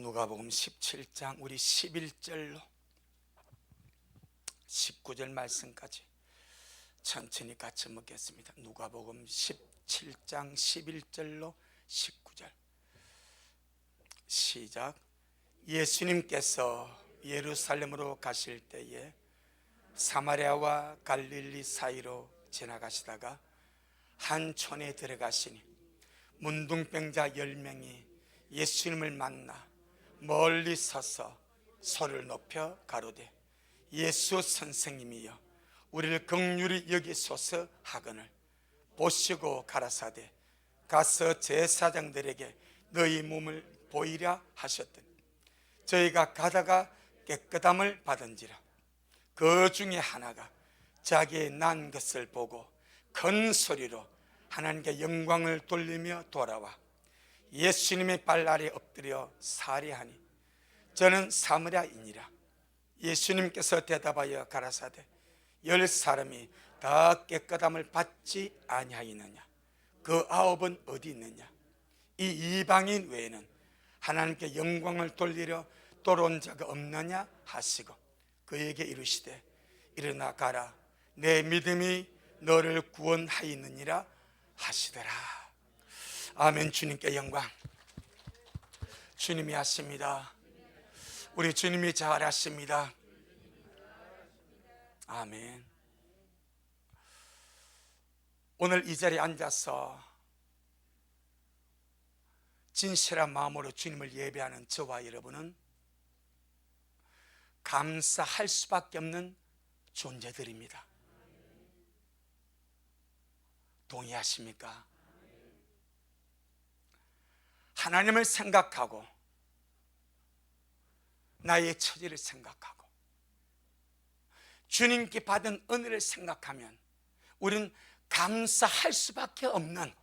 누가복음 17장 우리 11절로 19절 말씀까지 천천히 같이 먹겠습니다. 누가복음 17장 11절로 19절 시작. 예수님께서 예루살렘으로 가실 때에 사마리아와 갈릴리 사이로 지나가시다가 한 촌에 들어가시니 문둥병자 10명이 예수님을 만나 멀리 서서 소리를 높여 가로되 예수 선생님이여 우리를 긍휼히 여기소서 하거늘 보시고 가라사대 가서 제사장들에게 너희 몸을 보이랴 하셨더니 저희가 가다가 깨끗함을 받은지라. 그 중에 하나가 자기의 난 것을 보고 큰 소리로 하나님께 영광을 돌리며 돌아와 예수님의 발 아래 엎드려 살해하니 저는 사마리아인이라. 예수님께서 대답하여 가라사대 10사람이 다 깨끗함을 받지 아니하였느냐? 그 9은 어디 있느냐? 이 이방인 외에는 하나님께 영광을 돌리려 돌아온 자가 없느냐 하시고 그에게 이르시되 일어나 가라 내 믿음이 너를 구원하였느니라 하시더라. 아멘. 주님께 영광. 주님이 하십니다. 우리 주님이 잘하십니다. 아멘. 오늘 이 자리에 앉아서 진실한 마음으로 주님을 예배하는 저와 여러분은 감사할 수밖에 없는 존재들입니다. 동의하십니까? 하나님을 생각하고 나의 처지를 생각하고 주님께 받은 은혜를 생각하면 우리는 감사할 수밖에 없는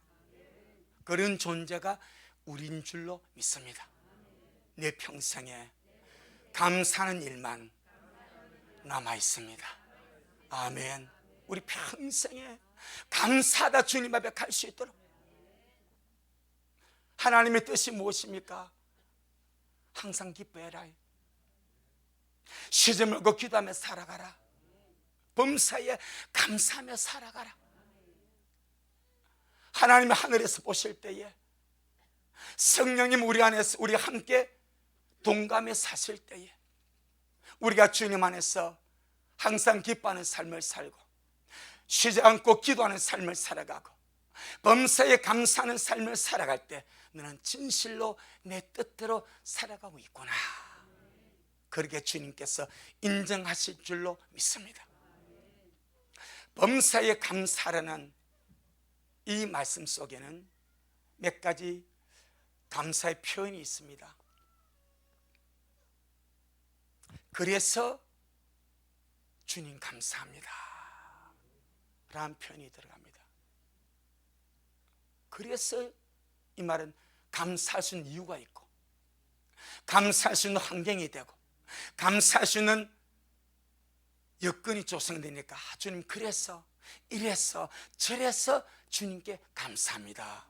그런 존재가 우린 줄로 믿습니다. 내 평생에 감사하는 일만 남아 있습니다. 아멘. 우리 평생에 감사하다 주님 앞에 갈 수 있도록. 하나님의 뜻이 무엇입니까? 항상 기뻐해라. 쉬지 말고 기도하며 살아가라. 범사에 감사하며 살아가라. 하나님이 하늘에서 보실 때에 성령님 우리 안에서 우리 함께 동감해 사실 때에 우리가 주님 안에서 항상 기뻐하는 삶을 살고 쉬지 않고 기도하는 삶을 살아가고 범사에 감사하는 삶을 살아갈 때 너는 진실로 내 뜻대로 살아가고 있구나. 그렇게 주님께서 인정하실 줄로 믿습니다. 범사에 감사라는 이 말씀 속에는 몇 가지 감사의 표현이 있습니다. 그래서 주님 감사합니다 라는 표현이 들어갑니다. 그래서 이 말은 감사할 수 있는 이유가 있고 감사할 수 있는 환경이 되고 감사할 수 있는 여건이 조성되니까 주님 그래서 이래서 저래서 주님께 감사합니다.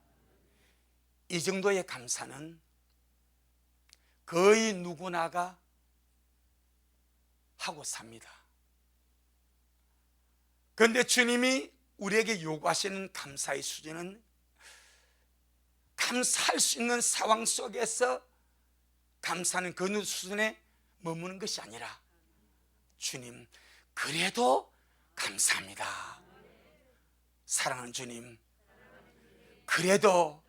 이 정도의 감사는 거의 누구나가 하고 삽니다. 그런데 주님이 우리에게 요구하시는 감사의 수준은 감사할 수 있는 상황 속에서 감사하는 그 수준에 머무는 것이 아니라 주님 그래도 감사합니다. 사랑하는 주님 그래도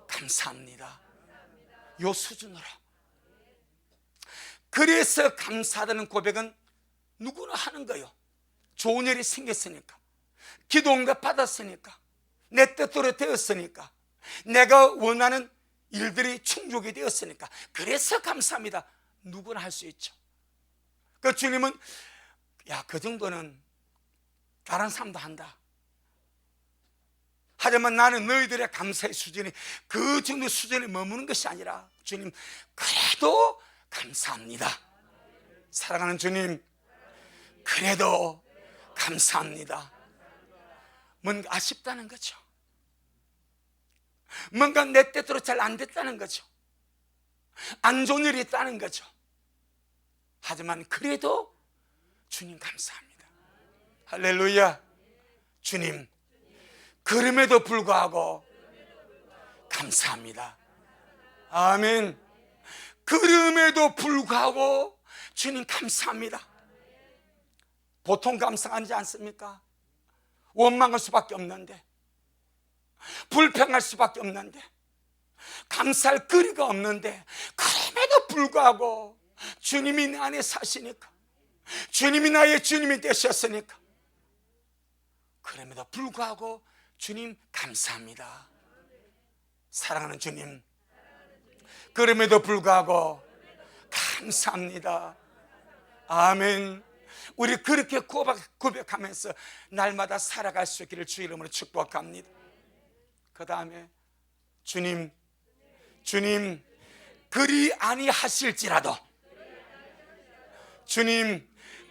감사합니다. 요 수준으로. 그래서 감사하다는 고백은 누구나 하는 거예요. 좋은 일이 생겼으니까, 기도 응답 받았으니까, 내 뜻대로 되었으니까, 내가 원하는 일들이 충족이 되었으니까 그래서 감사합니다. 누구나 할 수 있죠. 그 주님은 야, 그 정도는 다른 사람도 한다. 하지만 나는 너희들의 감사의 수준이 그 정도 수준에 머무는 것이 아니라 주님 그래도 감사합니다. 사랑하는 주님 그래도 감사합니다. 뭔가 아쉽다는 거죠. 뭔가 내 뜻대로 잘 안 됐다는 거죠. 안 좋은 일이 있다는 거죠. 하지만 그래도 주님 감사합니다. 할렐루야. 주님, 그럼에도 불구하고 감사합니다. 아멘. 그럼에도 불구하고 주님 감사합니다. 보통 감사하지 않습니까? 원망할 수밖에 없는데, 불평할 수밖에 없는데, 감사할 거리가 없는데, 그럼에도 불구하고 주님이 내 안에 사시니까, 주님이 나의 주님이 되셨으니까, 그럼에도 불구하고 주님 감사합니다. 사랑하는 주님, 그럼에도 불구하고 감사합니다. 아멘. 우리 그렇게 고백하면서 날마다 살아갈 수 있기를 주 이름으로 축복합니다. 그 다음에 주님 그리 아니하실지라도, 주님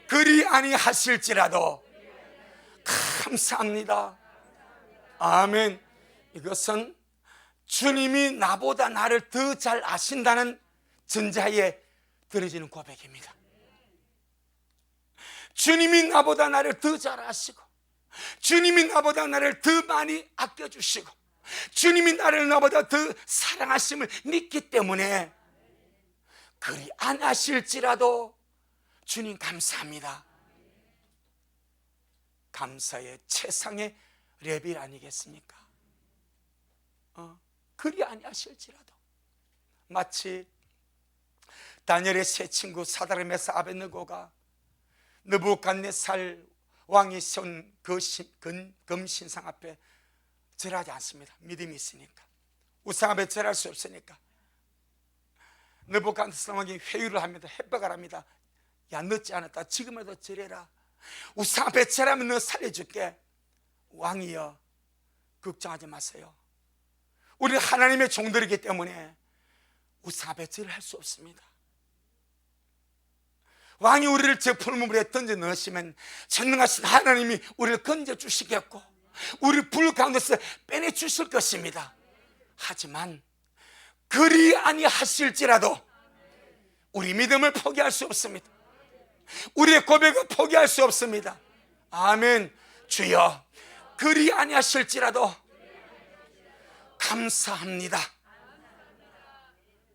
그리 아니하실지라도 감사합니다. 아멘. 이것은 주님이 나보다 나를 더 잘 아신다는 전자에 들어지는 고백입니다. 주님이 나보다 나를 더 잘 아시고, 주님이 나보다 나를 더 많이 아껴주시고, 주님이 나를 나보다 더 사랑하심을 믿기 때문에 그리 안 하실지라도 주님 감사합니다. 감사의 최상의 레벨 아니겠습니까? 그리 아니하실지라도. 마치 다니엘의 세 친구 사드락 메삭 아벳느고가 느부갓네살 왕이 세운 그 금신상 앞에 절하지 않습니다. 믿음이 있으니까. 우상 앞에 절할 수 없으니까. 느부갓네살 왕이 회유를 합니다. 협박을 합니다. 야, 늦지 않았다. 지금이라도 절해라. 우상 앞에 절하면 너 살려줄게. 왕이여, 걱정하지 마세요. 우리 하나님의 종들이기 때문에 우상 앞에 절할 수 없습니다. 왕이 우리를 저 풀무불에 던져 넣으시면 전능하신 하나님이 우리를 건져 주시겠고, 우리 불 가운데서 빼내 주실 것입니다. 하지만 그리 아니하실지라도 우리 믿음을 포기할 수 없습니다. 우리의 고백을 포기할 수 없습니다. 아멘. 주여, 그리 아니하실지라도 감사합니다.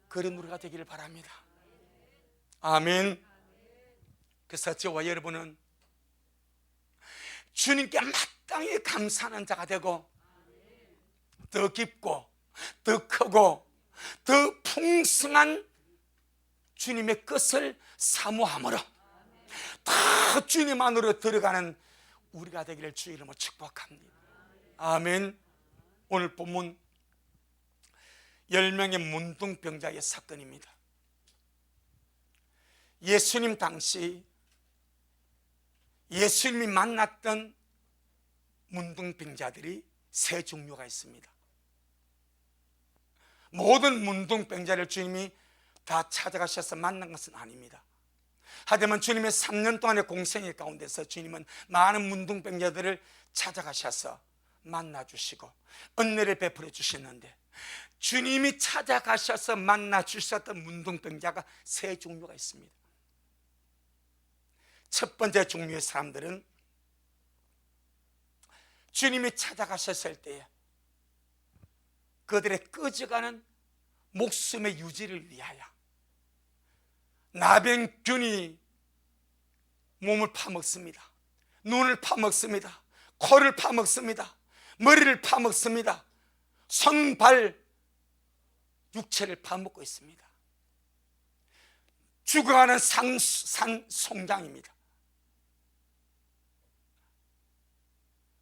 그런 우리가 되기를 바랍니다. 아멘. 그래서 저와 여러분은 주님께 마땅히 감사하는 자가 되고, 더 깊고 더 크고 더 풍성한 주님의 것을 사모함으로 다 주님 안으로 들어가는 우리가 되기를 주 이름으로 축복합니다. 아멘. 오늘 본문 10명의 문둥병자의 사건입니다. 예수님 당시 예수님이 만났던 문둥병자들이 세 종류가 있습니다. 모든 문둥병자를 주님이 다 찾아가셔서 만난 것은 아닙니다. 하지만 주님의 3년 동안의 공생애 가운데서 주님은 많은 문둥병자들을 찾아가셔서 만나주시고 은혜를 베풀어 주시는데, 주님이 찾아가셔서 만나주셨던 문둥병자가 세 종류가 있습니다. 첫 번째 종류의 사람들은 주님이 찾아가셨을 때에 그들의 꺼져가는 목숨의 유지를 위하여 나병균이 몸을 파먹습니다. 눈을 파먹습니다. 코를 파먹습니다. 머리를 파먹습니다. 손, 발, 육체를 파먹고 있습니다. 죽어가는 산송장입니다.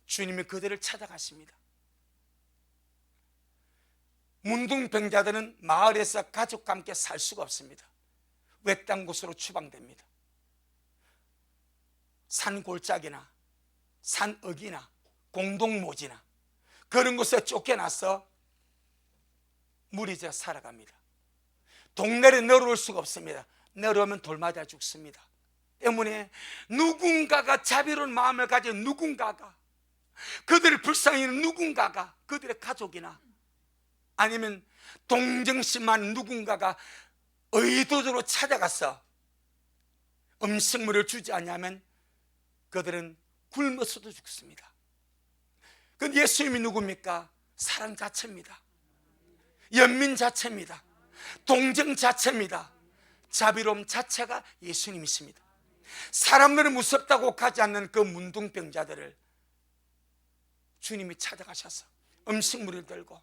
주님이 그들을 찾아가십니다. 문둥병자들은 마을에서 가족과 함께 살 수가 없습니다. 외딴 곳으로 추방됩니다. 산골짜기나 산어기나 공동모지나 그런 곳에 쫓겨나서 무리지어 살아갑니다. 동네를 내려올 수가 없습니다. 내려오면 돌 맞아 죽습니다. 때문에 누군가가 자비로운 마음을 가진 누군가가, 그들을 불쌍히 여기는 누군가가, 그들의 가족이나 아니면 동정심만 누군가가 의도적으로 찾아가서 음식물을 주지 않으면 그들은 굶어서도 죽습니다. 그런데 예수님이 누굽니까? 사랑 자체입니다. 연민 자체입니다. 동정 자체입니다. 자비로움 자체가 예수님이십니다. 사람들은 무섭다고 가지 않는 그 문둥병자들을 주님이 찾아가셔서 음식물을 들고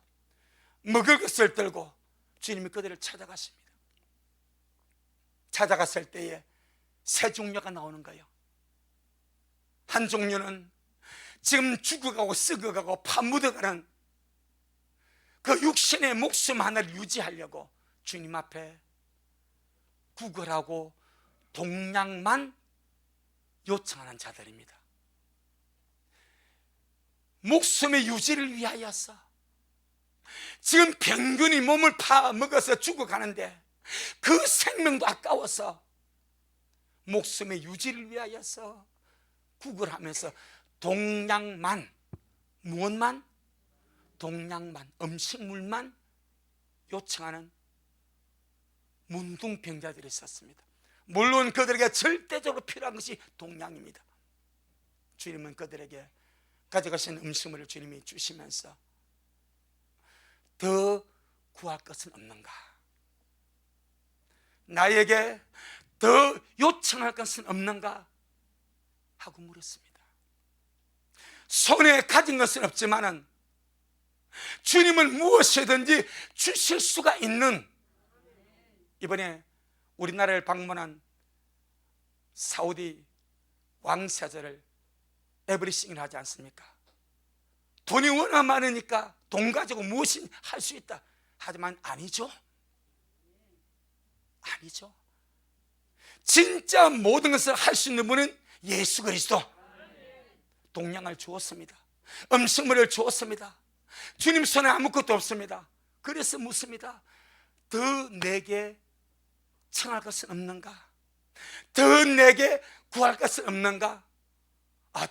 먹을 것을 들고 주님이 그들을 찾아가십니다. 찾아갔을 때에 세 종류가 나오는 거예요. 한 종류는 지금 죽어가고 썩어가고 파묻어가는 그 육신의 목숨 하나를 유지하려고 주님 앞에 구걸하고 동량만 요청하는 자들입니다. 목숨의 유지를 위하여서 지금 병균이 몸을 파먹어서 죽어가는데 그 생명도 아까워서 목숨의 유지를 위하여서 구걸하면서 동량만, 무엇만? 동량만, 음식물만 요청하는 문둥병자들이 있었습니다. 물론 그들에게 절대적으로 필요한 것이 동량입니다. 주님은 그들에게 가져가신 음식물을 주님이 주시면서 더 구할 것은 없는가? 나에게 더 요청할 것은 없는가? 하고 물었습니다. 손에 가진 것은 없지만은 주님은 무엇이든지 주실 수가 있는, 이번에 우리나라를 방문한 사우디 왕세자를 에브리싱을 하지 않습니까? 돈이 워낙 많으니까 돈 가지고 무엇이 할 수 있다. 하지만 아니죠. 아니죠. 진짜 모든 것을 할 수 있는 분은 예수 그리스도. 동량을 주었습니다. 음식물을 주었습니다. 주님 손에 아무것도 없습니다. 그래서 묻습니다. 더 내게 청할 것은 없는가? 더 내게 구할 것은 없는가?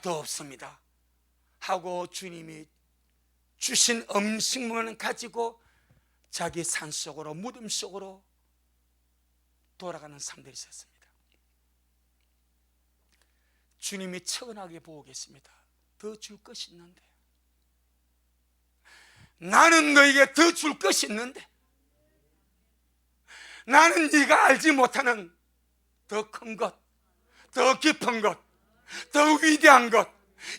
더 없습니다 하고 주님이 주신 음식물은 가지고 자기 산속으로, 무덤 속으로 돌아가는 사람들이 있었습니다. 주님이 차분하게 보고 계십니다. 더 줄 것이 있는데, 나는 너에게 더 줄 것이 있는데, 나는 네가 알지 못하는 더 큰 것, 더 깊은 것, 더 위대한 것,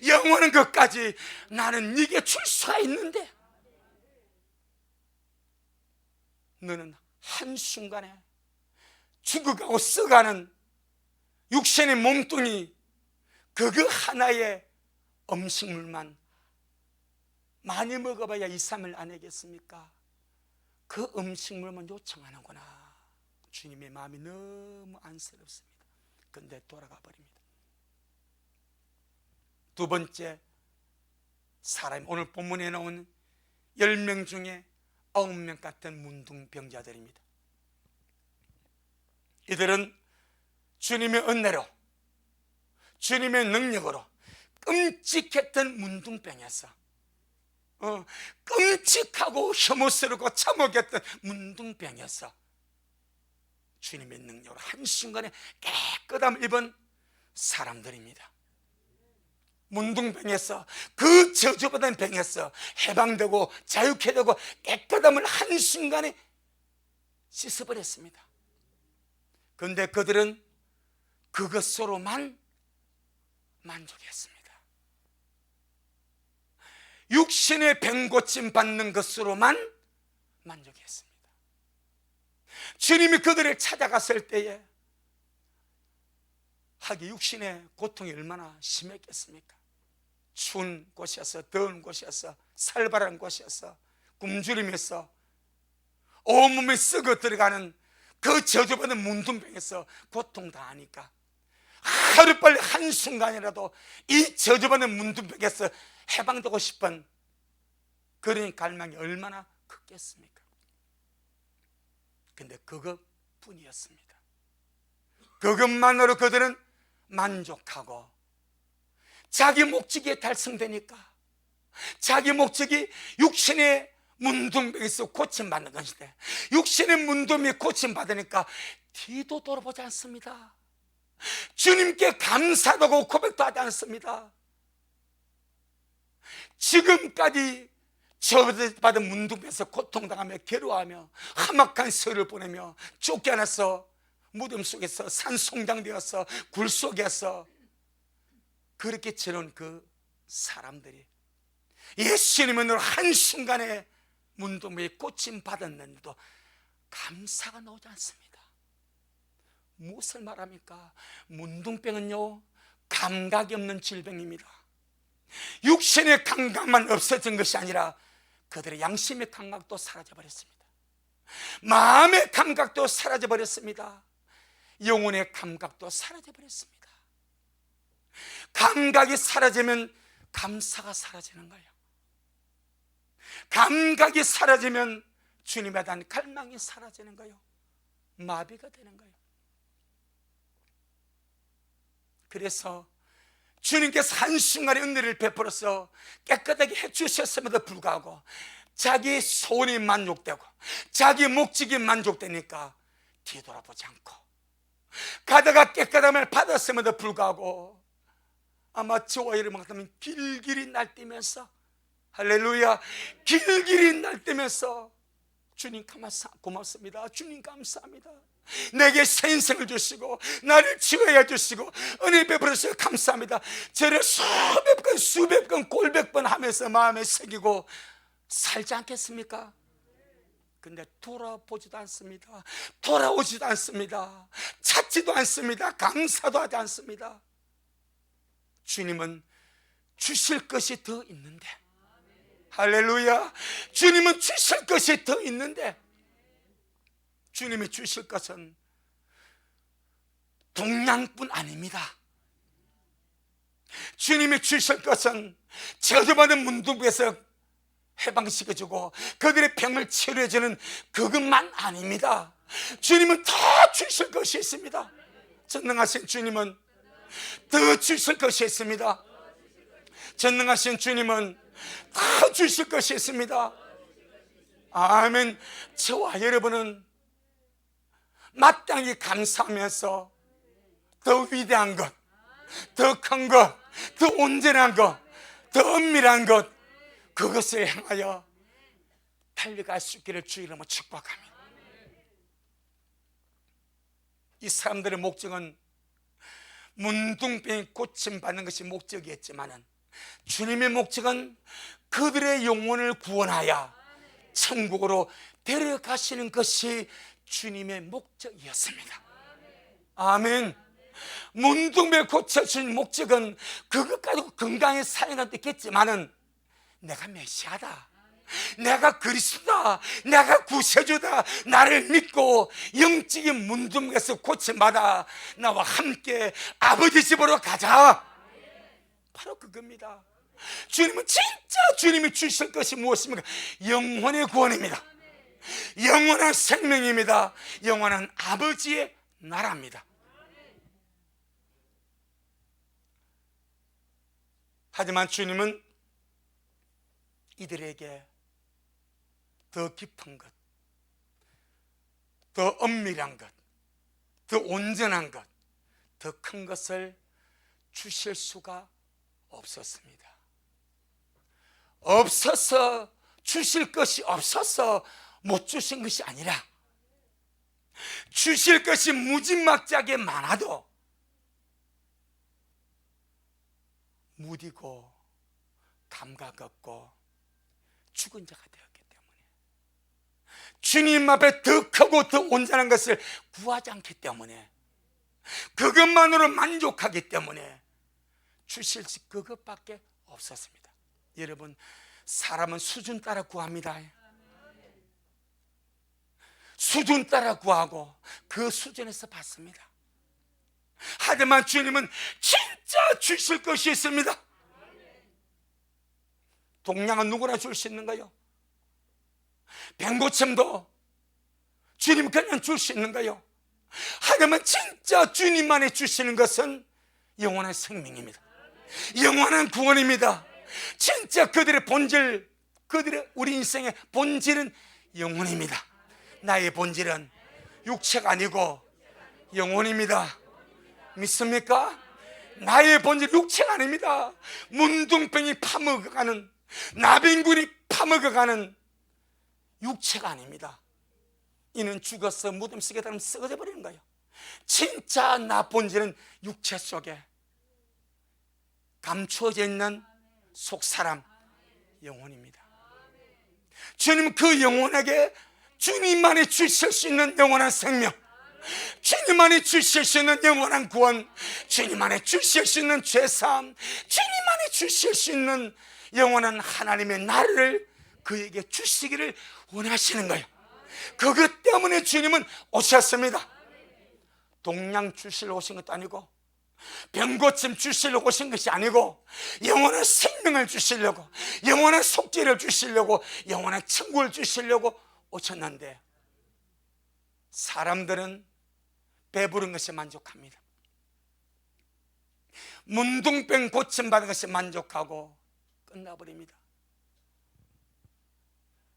영원한 것까지 나는 네게 줄 수가 있는데, 너는 한순간에 죽어가고 썩어가는 육신의 몸뚱이 그거 하나의 음식물만 많이 먹어봐야 2, 3일 안 되겠습니까? 그 음식물만 요청하는구나. 주님의 마음이 너무 안쓰럽습니다. 그런데 돌아가 버립니다. 두 번째 사람, 오늘 본문에 나온 10명 중에 9명 같은 문둥병자들입니다. 이들은 주님의 은혜로, 주님의 능력으로 끔찍했던 문둥병이었어. 끔찍하고 혐오스럽고 참혹했던 문둥병이었어. 주님의 능력으로 한순간에 깨끗함을 입은 사람들입니다. 문둥병에서, 그 저주받은 병에서 해방되고 자유케 되고 깨끗함을 한순간에 씻어버렸습니다. 그런데 그들은 그것으로만 만족했습니다. 육신의 병 고침 받는 것으로만 만족했습니다. 주님이 그들을 찾아갔을 때에 하기 육신의 고통이 얼마나 심했겠습니까? 추운 곳이어서, 더운 곳이어서, 살벌한 곳이어서, 굶주리면서 온몸이 썩어 들어가는 그 저주받은 문둥병에서 고통 다 하니까 하루빨리 한순간이라도 이 저주받는 문둥병에서 해방되고 싶은 그런 갈망이 얼마나 크겠습니까? 근데 그것뿐이었습니다. 그것만으로 그들은 만족하고, 자기 목적이 달성되니까, 자기 목적이 육신의 문둥병에서 고침받는 것인데, 육신의 문둥병이 고침받으니까 뒤도 돌아보지 않습니다. 주님께 감사도 하고 고백도 하지 않습니다. 지금까지 저주받은 문둥병에서 고통당하며 괴로워하며 험악한 세월을 보내며 쫓겨나서 무덤 속에서 산송장되어서 굴 속에서 그렇게 지내온 그 사람들이 예수님은 한순간에 문둥병에 고침받았는데도 감사가 나오지 않습니다. 무엇을 말합니까? 문둥병은요, 감각이 없는 질병입니다. 육신의 감각만 없어진 것이 아니라 그들의 양심의 감각도 사라져버렸습니다. 마음의 감각도 사라져버렸습니다. 영혼의 감각도 사라져버렸습니다. 감각이 사라지면 감사가 사라지는 거예요. 감각이 사라지면 주님에 대한 갈망이 사라지는 거예요. 마비가 되는 거예요. 그래서 주님께서 한순간에 은혜를 베풀어서 깨끗하게 해주셨음에도 불구하고 자기 소원이 만족되고 자기 목적이 만족되니까 뒤돌아보지 않고 가다가 깨끗함을 받았음에도 불구하고 아마 저와 여러분 같으면 길길이 날뛰면서, 할렐루야, 길길이 날뛰면서 주님 고맙습니다, 주님 감사합니다, 내게 새 인생을 주시고 나를 치유해 주시고 은혜 베풀어서 감사합니다, 저를 수백 번 골백 번 하면서 마음에 새기고 살지 않겠습니까? 근데 돌아보지도 않습니다. 돌아오지도 않습니다. 찾지도 않습니다. 감사도 하지 않습니다. 주님은 주실 것이 더 있는데, 할렐루야, 주님은 주실 것이 더 있는데, 주님이 주실 것은 동양뿐 아닙니다. 주님이 주실 것은 저주받은 문둥병에서 해방시켜주고 그들의 병을 치료해주는 그것만 아닙니다. 주님은 더 주실 것이 있습니다. 전능하신 주님은 더 주실 것이 있습니다. 전능하신 주님은 더 주실 것이 있습니다. 아멘. 저와 여러분은 마땅히 감사하면서 더 위대한 것, 더 큰 것, 더 온전한 것, 더 엄밀한 것, 그것을 향하여 달려갈 수 있기를 주 이름으로 축복합니다. 이 사람들의 목적은 문둥병이 고침받는 것이 목적이었지만은 주님의 목적은 그들의 영혼을 구원하여 천국으로 데려가시는 것이 주님의 목적이었습니다. 아멘. 문둥병을 고쳐주신 목적은 그것 가지고 건강에 사용할 때 있겠지만은 내가 메시아다, 내가 그리스도다, 내가 구세주다, 나를 믿고 영적인 문둥병에서 고침받아 나와 함께 아버지 집으로 가자, 바로 그겁니다. 주님은 진짜 주님이 주실 것이 무엇입니까? 영혼의 구원입니다. 영원한 생명입니다. 영원한 아버지의 나라입니다. 하지만 주님은 이들에게 더 깊은 것, 더 엄밀한 것, 더 온전한 것, 더 큰 것을 주실 수가 없었습니다. 없어서, 주실 것이 없어서 못 주신 것이 아니라 주실 것이 무지막지하게 많아도 무디고 감각 없고 죽은 자가 되었기 때문에, 주님 앞에 더 크고 더 온전한 것을 구하지 않기 때문에, 그것만으로 만족하기 때문에 주실 그것밖에 없었습니다. 여러분, 사람은 수준 따라 구합니다. 수준 따라 구하고 그 수준에서 받습니다. 하지만 주님은 진짜 주실 것이 있습니다. 동양은 누구나 줄 수 있는가요? 병고침도 주님 그냥 줄 수 있는가요? 하지만 진짜 주님만이 주시는 것은 영원한 생명입니다. 영원한 구원입니다. 진짜 그들의 본질, 그들의 우리 인생의 본질은 영혼입니다. 나의 본질은 육체가 아니고 영혼입니다. 믿습니까? 나의 본질 육체가 아닙니다. 문둥병이 파먹어가는, 나병군이 파먹어가는 육체가 아닙니다. 이는 죽어서 무덤 속에 들어가면 썩어져 버리는 거예요. 진짜 나 본질은 육체 속에 감추어져 있는 속사람, 영혼입니다. 주님, 그 영혼에게 주님만이 주실 수 있는 영원한 생명, 주님만이 주실 수 있는 영원한 구원, 주님만이 주실 수 있는 죄사함, 주님만이 주실 수 있는 영원한 하나님의 나라를 그에게 주시기를 원하시는 거예요. 그것 때문에 주님은 오셨습니다. 동양 주시러 오신 것도 아니고, 병고침 주시려고 오신 것이 아니고, 영원한 생명을 주시려고, 영원한 속죄를 주시려고, 영원한 천국을 주시려고 오셨는데, 사람들은 배부른 것에 만족합니다. 문둥병 고침받은 것에 만족하고 끝나버립니다.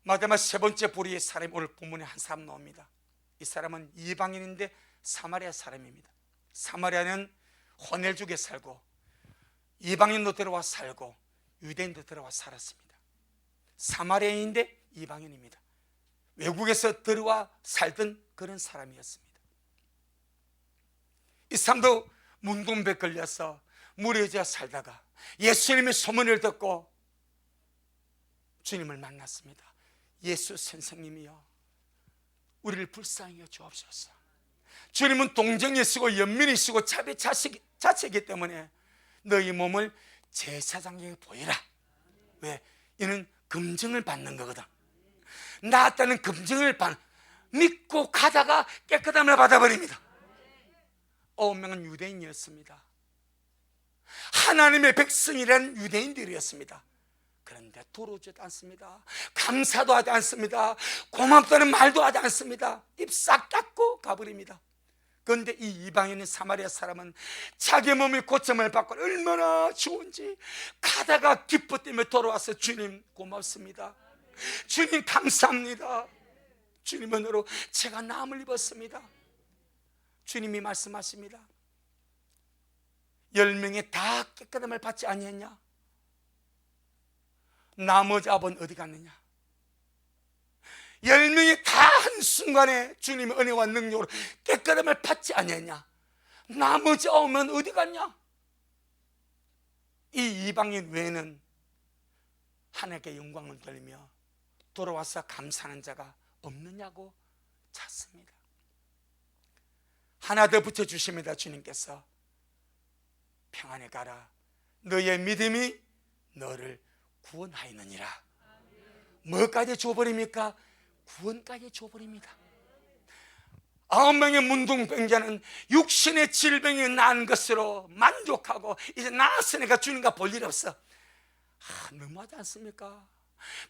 마지막 세 번째 부류의 사람이 오늘 본문에 한 사람 나옵니다. 이 사람은 이방인인데 사마리아 사람입니다. 사마리아는 혼혈족에 살고, 이방인도 들어와 살고 유대인도 들어와 살았습니다. 사마리아인인데 이방인입니다. 외국에서 들어와 살던 그런 사람이었습니다. 이 사람도 문둥병에 걸려서 무리지어 살다가 예수님의 소문을 듣고 주님을 만났습니다. 예수 선생님이여, 우리를 불쌍히 여겨 주옵소서. 주님은 동정이시고 연민이시고 자체이기 때문에 너희 몸을 제사장에게 보이라. 왜? 이는 검증을 받는 거거든. 나았다는 검증을 믿고 가다가 깨끗함을 받아버립니다. 9명은 유대인이었습니다. 하나님의 백성이란 유대인들이었습니다. 그런데 돌아오지도 않습니다. 감사도 하지 않습니다. 고맙다는 말도 하지 않습니다. 입 싹 닫고 가버립니다. 그런데 이 이방인의 사마리아 사람은 자기 몸이 고침을 받고 얼마나 좋은지 가다가 기뻐 뛰며 돌아와서 주님 고맙습니다. 주님 감사합니다. 주님 은혜로 제가 나음을 입었습니다. 주님이 말씀하십니다. 10명이 다 깨끗함을 받지 아니했냐? 나머지 아버는 어디 갔느냐? 10명이 다 한순간에 주님의 은혜와 능력으로 깨끗함을 받지 아니했냐? 나머지 9명은 어디 갔냐? 이 이방인 외에는 하나님께 영광을 돌리며 돌아와서 감사하는 자가 없느냐고 찾습니다. 하나 더 붙여주십니다. 주님께서 평안에 가라, 너의 믿음이 너를 구원하였느니라. 뭐까지 줘버립니까? 구원까지 줘버립니다. 9명의 문둥병자는 육신의 질병이 난 것으로 만족하고 이제 나았으니까 주님과 볼 일 없어. 너무하지 않습니까?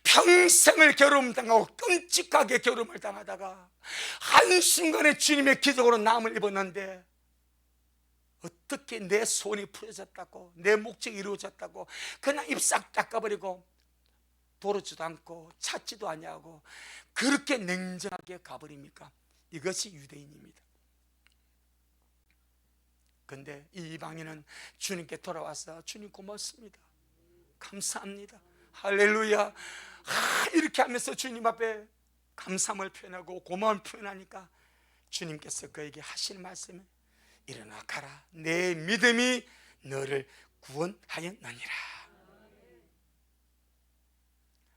평생을 괴로움당하고 끔찍하게 괴로움을 당하다가 한순간에 주님의 기적으로 나음을 입었는데 어떻게 내 소원이 풀어졌다고, 내 목적이 이루어졌다고 그냥 입 싹 닦아버리고 돌아지도 않고 찾지도 아니하고 그렇게 냉정하게 가버립니까? 이것이 유대인입니다. 그런데 이 이방인은 주님께 돌아와서 주님 고맙습니다, 감사합니다, 할렐루야, 이렇게 하면서 주님 앞에 감사함을 표현하고 고마움을 표현하니까 주님께서 그에게 하실 말씀은 일어나 가라, 내 믿음이 너를 구원하였느니라.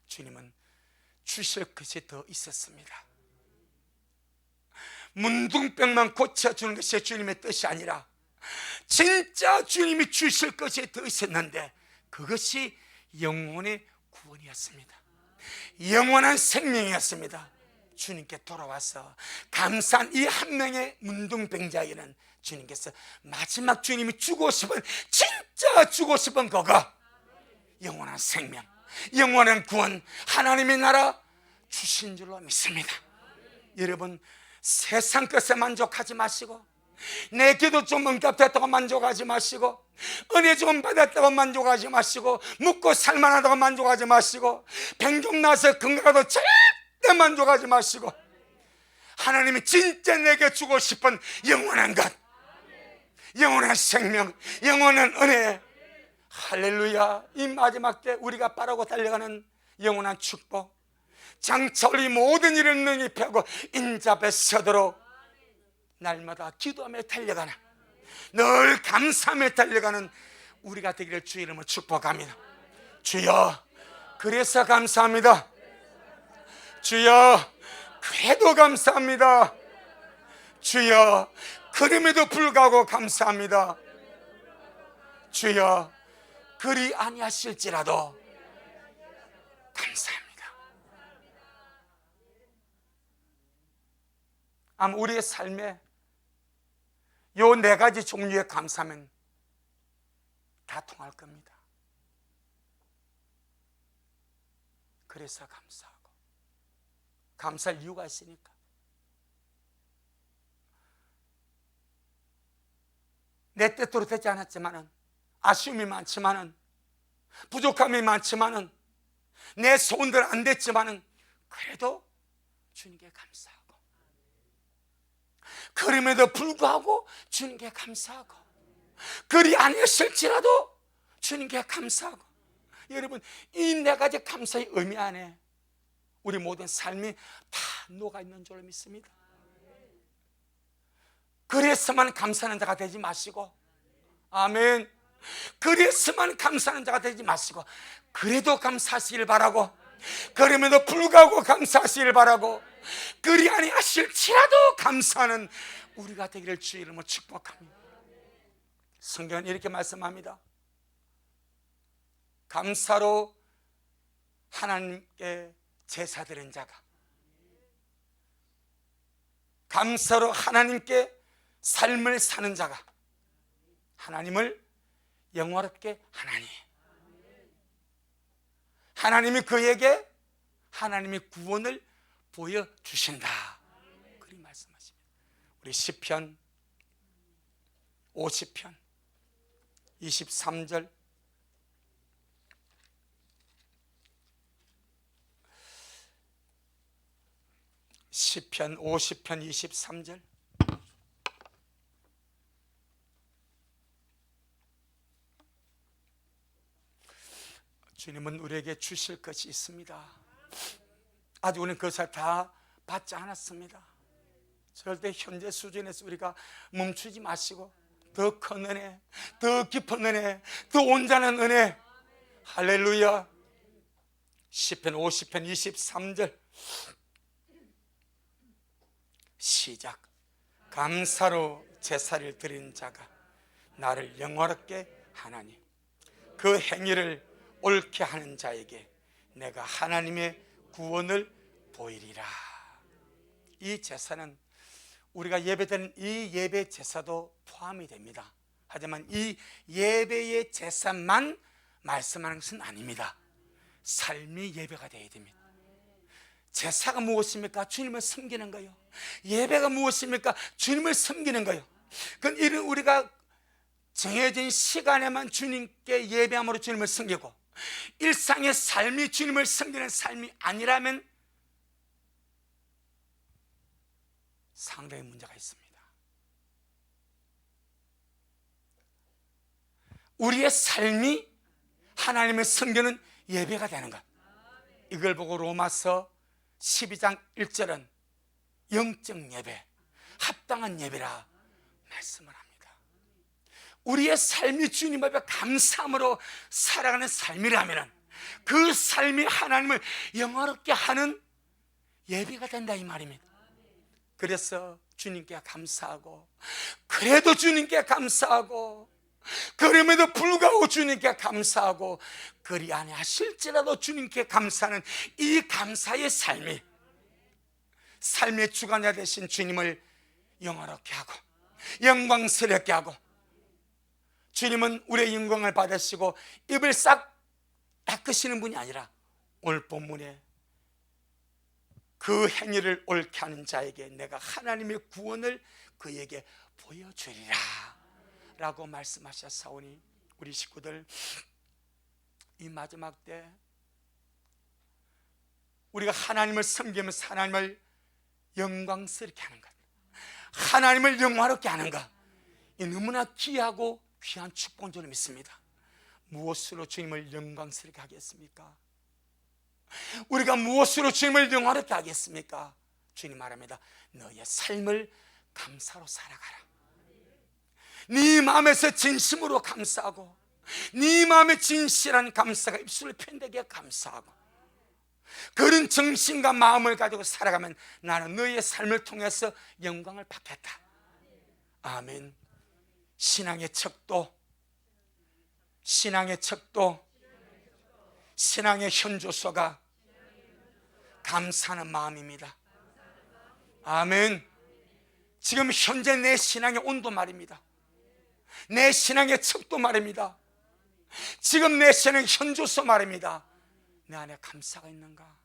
주님은 주실 것이 더 있었습니다. 문둥병만 고쳐주는 것이 주님의 뜻이 아니라 진짜 주님이 주실 것이 더 있었는데 그것이 영혼의 구원이었습니다. 영원한 생명이었습니다. 주님께 돌아와서 감사한 이 한 명의 문둥병자에게는 주님께서 마지막 주님이 주고 싶은, 진짜 주고 싶은 그거, 영원한 생명, 영원한 구원, 하나님의 나라 주신 줄로 믿습니다. 여러분, 세상 것에 만족하지 마시고 내 기도 좀 응답됐다고 만족하지 마시고, 은혜 좀 받았다고 만족하지 마시고, 묵고 살만하다고 만족하지 마시고, 병좀 나서 건강하다고 절대 만족하지 마시고, 하나님이 진짜 내게 주고 싶은 영원한 것, 영원한 생명, 영원한 은혜, 할렐루야. 이 마지막 때 우리가 바라고 달려가는 영원한 축복, 장차 우리 모든 일을 능히 펴고 인자에 서도록 날마다 기도하며 달려가는, 늘 감사하며 달려가는 우리가 되기를 주의 이름으로 축복합니다. 주여, 그래서 감사합니다. 주여, 그래도 감사합니다. 주여, 그럼에도 불구하고 감사합니다. 주여, 그리 아니하실지라도 감사합니다. 아마 우리의 삶에 요 네 가지 종류의 감사면 다 통할 겁니다. 그래서 감사하고, 감사할 이유가 있으니까. 내 뜻대로 되지 않았지만은, 아쉬움이 많지만은, 부족함이 많지만은, 내 소원대로 안 됐지만은, 그래도 주님께 감사하고, 그럼에도 불구하고 주님께 감사하고, 그리 아니었을지라도 주님께 감사하고. 여러분, 이 네 가지 감사의 의미 안에 우리 모든 삶이 다 녹아있는 줄로 믿습니다. 그래서만 감사하는 자가 되지 마시고, 아멘, 그래서만 감사하는 자가 되지 마시고, 그래도 감사하시길 바라고, 그럼에도 불구하고 감사하시길 바라고, 그리 아니하실지라도 감사하는 우리가 되기를 주의 이름으로 축복합니다. 성경은 이렇게 말씀합니다. 감사로 하나님께 제사 드린 자가, 감사로 하나님께 삶을 사는 자가 하나님을 영화롭게 하나니, 하나님이 그에게 하나님의 구원을 보여주신다, 그리 말씀하십니다. 우리 시편 50편 23절, 시편 50편 23절, 주님은 우리에게 주실 것이 있습니다. 아직 우리는 그것을 다 받지 않았습니다. 절대 현재 수준에서 우리가 멈추지 마시고, 더 큰 은혜, 더 깊은 은혜, 더 온전한 은혜, 할렐루야. 시편 50편 23절 시작. 감사로 제사를 드린 자가 나를 영화롭게 하나니, 그 행위를 옳게 하는 자에게 내가 하나님의 구원을 보이리라. 이 제사는 우리가 예배드리는 이 예배 제사도 포함이 됩니다. 하지만 이 예배의 제사만 말씀하는 것은 아닙니다. 삶이 예배가 되어야 됩니다. 제사가 무엇입니까? 주님을 섬기는 거예요. 예배가 무엇입니까? 주님을 섬기는 거예요. 그건 이런 우리가 정해진 시간에만 주님께 예배함으로 주님을 섬기고, 일상의 삶이 주님을 섬기는 삶이 아니라면 상당히 문제가 있습니다. 우리의 삶이 하나님을 섬기는 예배가 되는 것, 이걸 보고 로마서 12장 1절은 영적 예배, 합당한 예배라 말씀을 합니다. 우리의 삶이 주님 앞에 감사함으로 살아가는 삶이라면 그 삶이 하나님을 영화롭게 하는 예배가 된다, 이 말입니다. 그래서 주님께 감사하고, 그래도 주님께 감사하고, 그럼에도 불구하고 주님께 감사하고, 그리 아니하실지라도 주님께 감사하는 이 감사의 삶이 삶의 주관자 되신 주님을 영화롭게 하고 영광스럽게 하고, 주님은 우리의 영광을 받으시고 입을 싹 닦으시는 분이 아니라 오늘 본문에 그 행위를 옳게 하는 자에게 내가 하나님의 구원을 그에게 보여주리라 라고 말씀하셨사오니, 우리 식구들, 이 마지막 때 우리가 하나님을 섬기면서 하나님을 영광스럽게 하는 것, 하나님을 영화롭게 하는 것, 이 너무나 귀하고 귀한 축복인 줄 믿습니다. 무엇으로 주님을 영광스럽게 하겠습니까? 우리가 무엇으로 주님을 영화롭게 하겠습니까? 주님 말합니다. 너의 삶을 감사로 살아가라. 네 마음에서 진심으로 감사하고, 네 마음에 진실한 감사가 입술을 편되게 감사하고, 그런 정신과 마음을 가지고 살아가면 나는 너의 삶을 통해서 영광을 받겠다. 아멘. 신앙의 척도, 신앙의 척도, 신앙의 현조소가 감사하는 마음입니다. 아멘. 지금 현재 내 신앙의 온도 말입니다. 내 신앙의 척도 말입니다. 지금 내 신앙의 현조소 말입니다. 내 안에 감사가 있는가?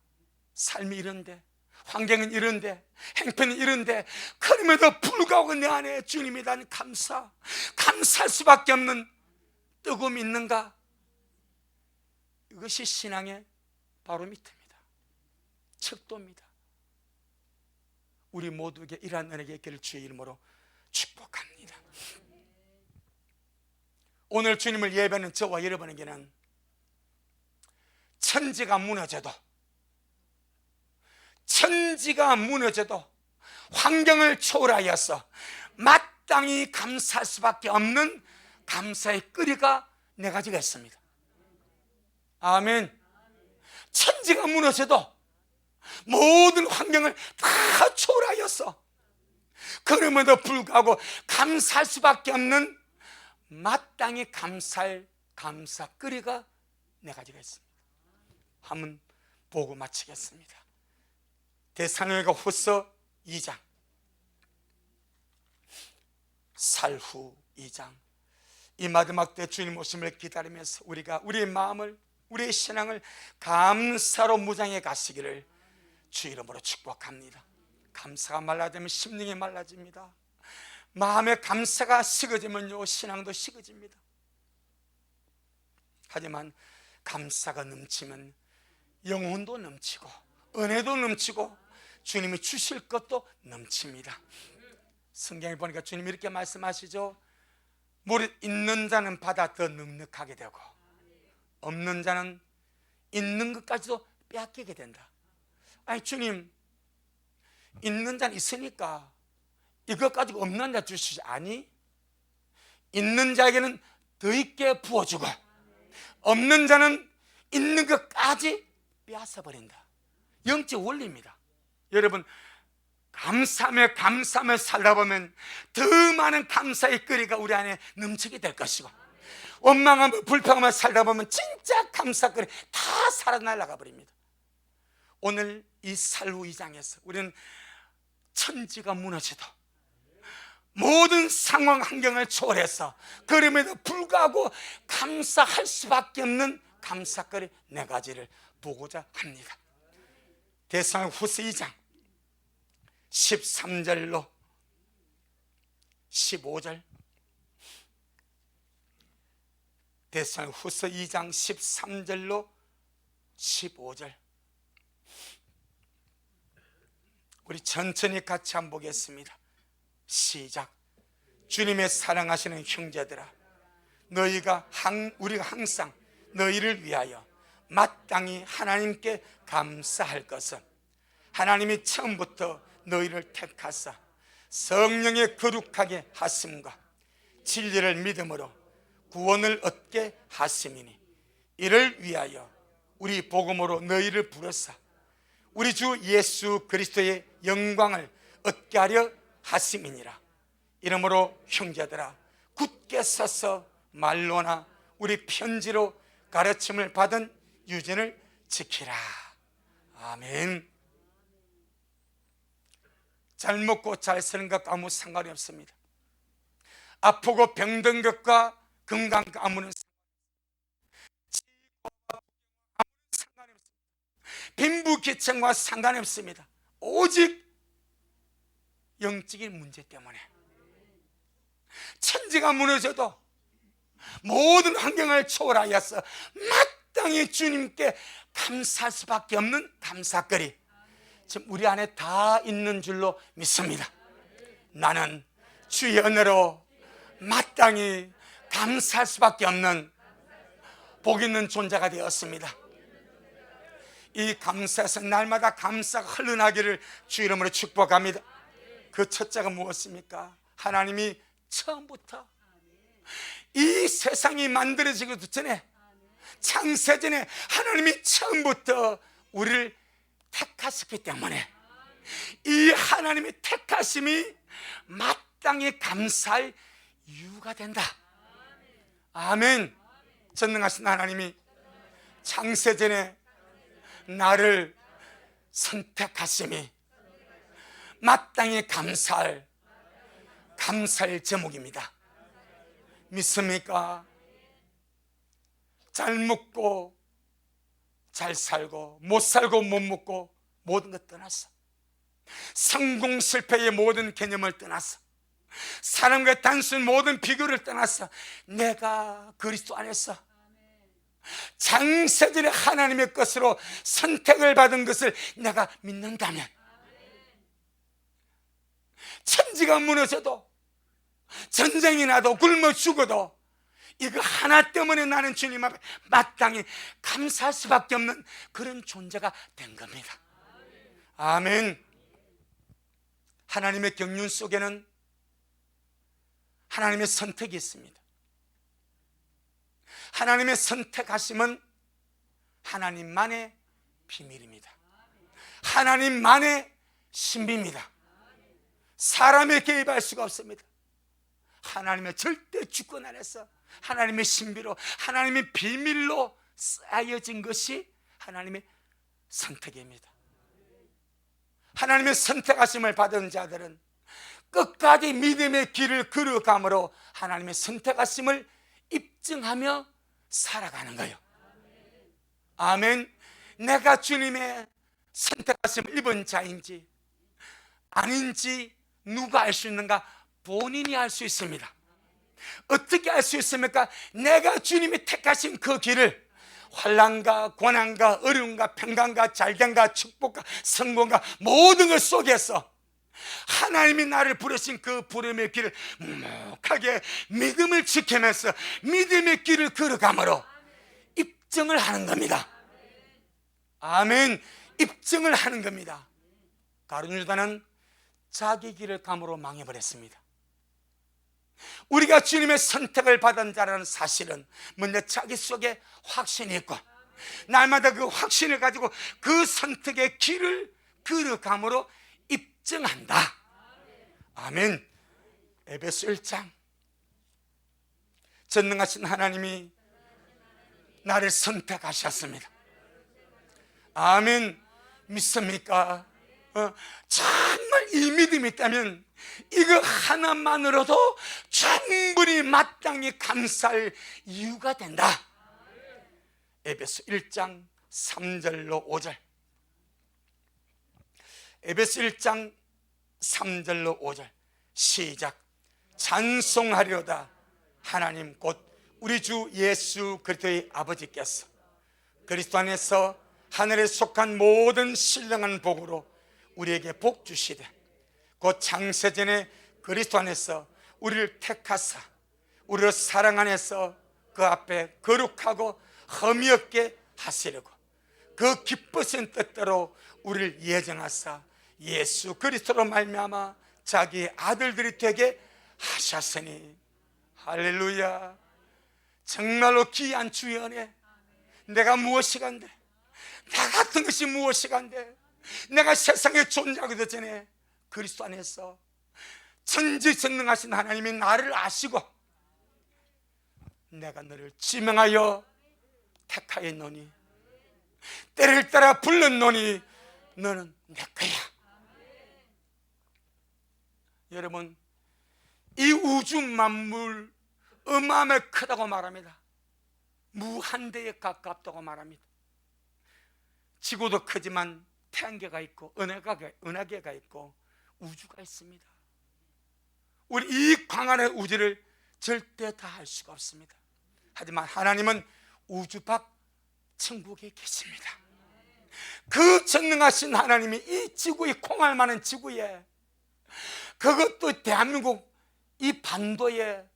삶이 이런데, 환경은 이런데, 행편은 이런데, 그럼에도 불구하고 내 안에 주님에 대한 감사할 수밖에 없는 뜨거움이 있는가? 이것이 신앙의 바로미터입니다. 척도입니다. 우리 모두에게 이러한 은혜가 있기를 주의 이름으로 축복합니다. 오늘 주님을 예배하는 저와 여러분에게는 천지가 무너져도 환경을 초월하여서 마땅히 감사할 수밖에 없는 감사의 끓이가 네 가지가 있습니다. 아멘. 천지가 무너져도 모든 환경을 다 초월하여서 그럼에도 불구하고 감사할 수밖에 없는 마땅히 감사할 감사거리가 네 가지가 있습니다. 한번 보고 마치겠습니다. 데살로니가 후서 2장, 살후 2장, 이 마지막 때 주님 오심을 기다리면서 우리가 우리의 마음을, 우리의 신앙을 감사로 무장해 가시기를 주 이름으로 축복합니다. 감사가 말라지면 심령이 말라집니다. 마음의 감사가 식어지면요, 신앙도 식어집니다. 하지만 감사가 넘치면 영혼도 넘치고 은혜도 넘치고 주님이 주실 것도 넘칩니다. 성경에 보니까 주님이 이렇게 말씀하시죠. 물이 있는 자는 받아 더 넉넉하게 되고 없는 자는 있는 것까지도 빼앗기게 된다. 아니 주님, 있는 자는 있으니까 이것 가지고 없는 자 주시지. 아니, 있는 자에게는 더 있게 부어주고 없는 자는 있는 것까지 빼앗아버린다. 영적 원리입니다. 여러분, 감사하며 살다 보면 더 많은 감사의 거리가 우리 안에 넘치게 될 것이고, 원망하며 불평하며 살다 보면 진짜 감사거리 다 살아날아가 버립니다. 오늘 이 살후 2장에서 우리는 천지가 무너져도 모든 상황 환경을 초월해서 그럼에도 불구하고 감사할 수밖에 없는 감사거리 네 가지를 보고자 합니다. 데살로니가후서 2장 13절로 15절, 데살로니가후서 2장 13절로 15절, 우리 천천히 같이 한번 보겠습니다. 시작. 주님의 사랑하시는 형제들아, 우리가 항상 너희를 위하여 마땅히 하나님께 감사할 것은 하나님이 처음부터 너희를 택하사 성령의 거룩하게 하심과 진리를 믿음으로 구원을 얻게 하심이니, 이를 위하여 우리 복음으로 너희를 부르사 우리 주 예수 그리스도의 영광을 얻게 하려 하심이니라. 이러므로 형제들아, 굳게 서서 말로나 우리 편지로 가르침을 받은 유전을 지키라. 아멘. 잘 먹고 잘 사는 것과 아무 상관이 없습니다. 아프고 병든 것과 건강과 아무런 상관이 없습니다. 빈부귀천과 상관이 없습니다. 오직 영적인 문제 때문에. 천지가 무너져도 모든 환경을 초월하여서 마땅히 주님께 감사할 수밖에 없는 감사거리, 지금 우리 안에 다 있는 줄로 믿습니다. 나는 주의 은혜로 마땅히 감사할 수밖에 없는 복 있는 존재가 되었습니다. 이 감사에서 날마다 감사가 흘러나기를 주 이름으로 축복합니다. 그 첫째가 무엇입니까? 하나님이 처음부터 이 세상이 만들어지기도 전에, 창세전에 하나님이 처음부터 우리를 택하셨기 때문에 이 하나님의 택하심이 마땅히 감사할 이유가 된다. 아멘. 전능하신 하나님이 창세전에 나를 선택하심이 마땅히 감사할 제목입니다. 믿습니까? 잘 먹고 잘 살고 못 살고 못 먹고 모든 것 떠났어. 성공 실패의 모든 개념을 떠났어. 사람과의 단순 모든 비교를 떠났어. 내가 그리스도 안에서 창세전에 하나님의 것으로 선택을 받은 것을 내가 믿는다면, 천지가 무너져도 전쟁이 나도 굶어 죽어도 이거 하나 때문에 나는 주님 앞에 마땅히 감사할 수밖에 없는 그런 존재가 된 겁니다. 아멘. 하나님의 경륜 속에는 하나님의 선택이 있습니다. 하나님의 선택하심은 하나님만의 비밀입니다. 하나님만의 신비입니다. 사람의 개입할 수가 없습니다. 하나님의 절대 주권 안에서 하나님의 신비로, 하나님의 비밀로 쌓여진 것이 하나님의 선택입니다. 하나님의 선택하심을 받은 자들은 끝까지 믿음의 길을 걸어감으로 하나님의 선택하심을 입증하며 살아가는 거예요. 아멘. 내가 주님의 선택하심을 입은 자인지 아닌지 누가 알 수 있는가? 본인이 알 수 있습니다. 어떻게 알 수 있습니까? 내가 주님이 택하신 그 길을 환난과 고난과 어려움과 평강과 잘됨과 축복과 성공과 모든 것 속에서 하나님이 나를 부르신 그 부름의 길을 묵묵하게 믿음을 지키면서 믿음의 길을 걸어감으로 입증을 하는 겁니다. 아멘. 입증을 하는 겁니다. 가룟 유다는 자기 길을 감으로 망해버렸습니다. 우리가 주님의 선택을 받은 자라는 사실은 먼저 자기 속에 확신이 있고, 날마다 그 확신을 가지고 그 선택의 길을 걸어감으로 입증한다. 아멘. 에베소 1장, 전능하신 하나님이 나를 선택하셨습니다. 아멘. 믿습니까? 정말 이 믿음이 있다면 이거 하나만으로도 충분히 마땅히 감사할 이유가 된다. 에베소 1장 3절로 5절. 에베소 1장 3절로 5절 시작. 찬송하리로다 하나님 곧 우리 주 예수 그리스도의 아버지께서 그리스도 안에서 하늘에 속한 모든 신령한 복으로 우리에게 복 주시되 곧 창세전에 그리스도 안에서 우리를 택하사 우리를 사랑 안에서 그 앞에 거룩하고 흠이 없게 하시려고 그 기쁘신 뜻대로 우리를 예정하사 예수 그리스도로 말미암아 자기 아들들이 되게 하셨으니. 할렐루야. 정말로 귀한 주의 은혜. 내가 무엇이 간데, 나 같은 것이 무엇이 간데, 내가 세상에 존재하기도 전에 그리스도 안에서 전지전능하신 하나님이 나를 아시고 내가 너를 지명하여 택하였노니 때를 따라 불렀노니 너는 내 거야. 여러분, 이 우주 만물 어마어마하게 크다고 말합니다. 무한대에 가깝다고 말합니다. 지구도 크지만 태양계가 있고 은하계가 있고 우주가 있습니다. 우리 이 광활한 우주를 절대 다 할 수가 없습니다. 하지만 하나님은 우주 밖 천국에 계십니다. 그 전능하신 하나님이 이 지구에, 콩알 많은 지구에, 그것도 대한민국 이 반도에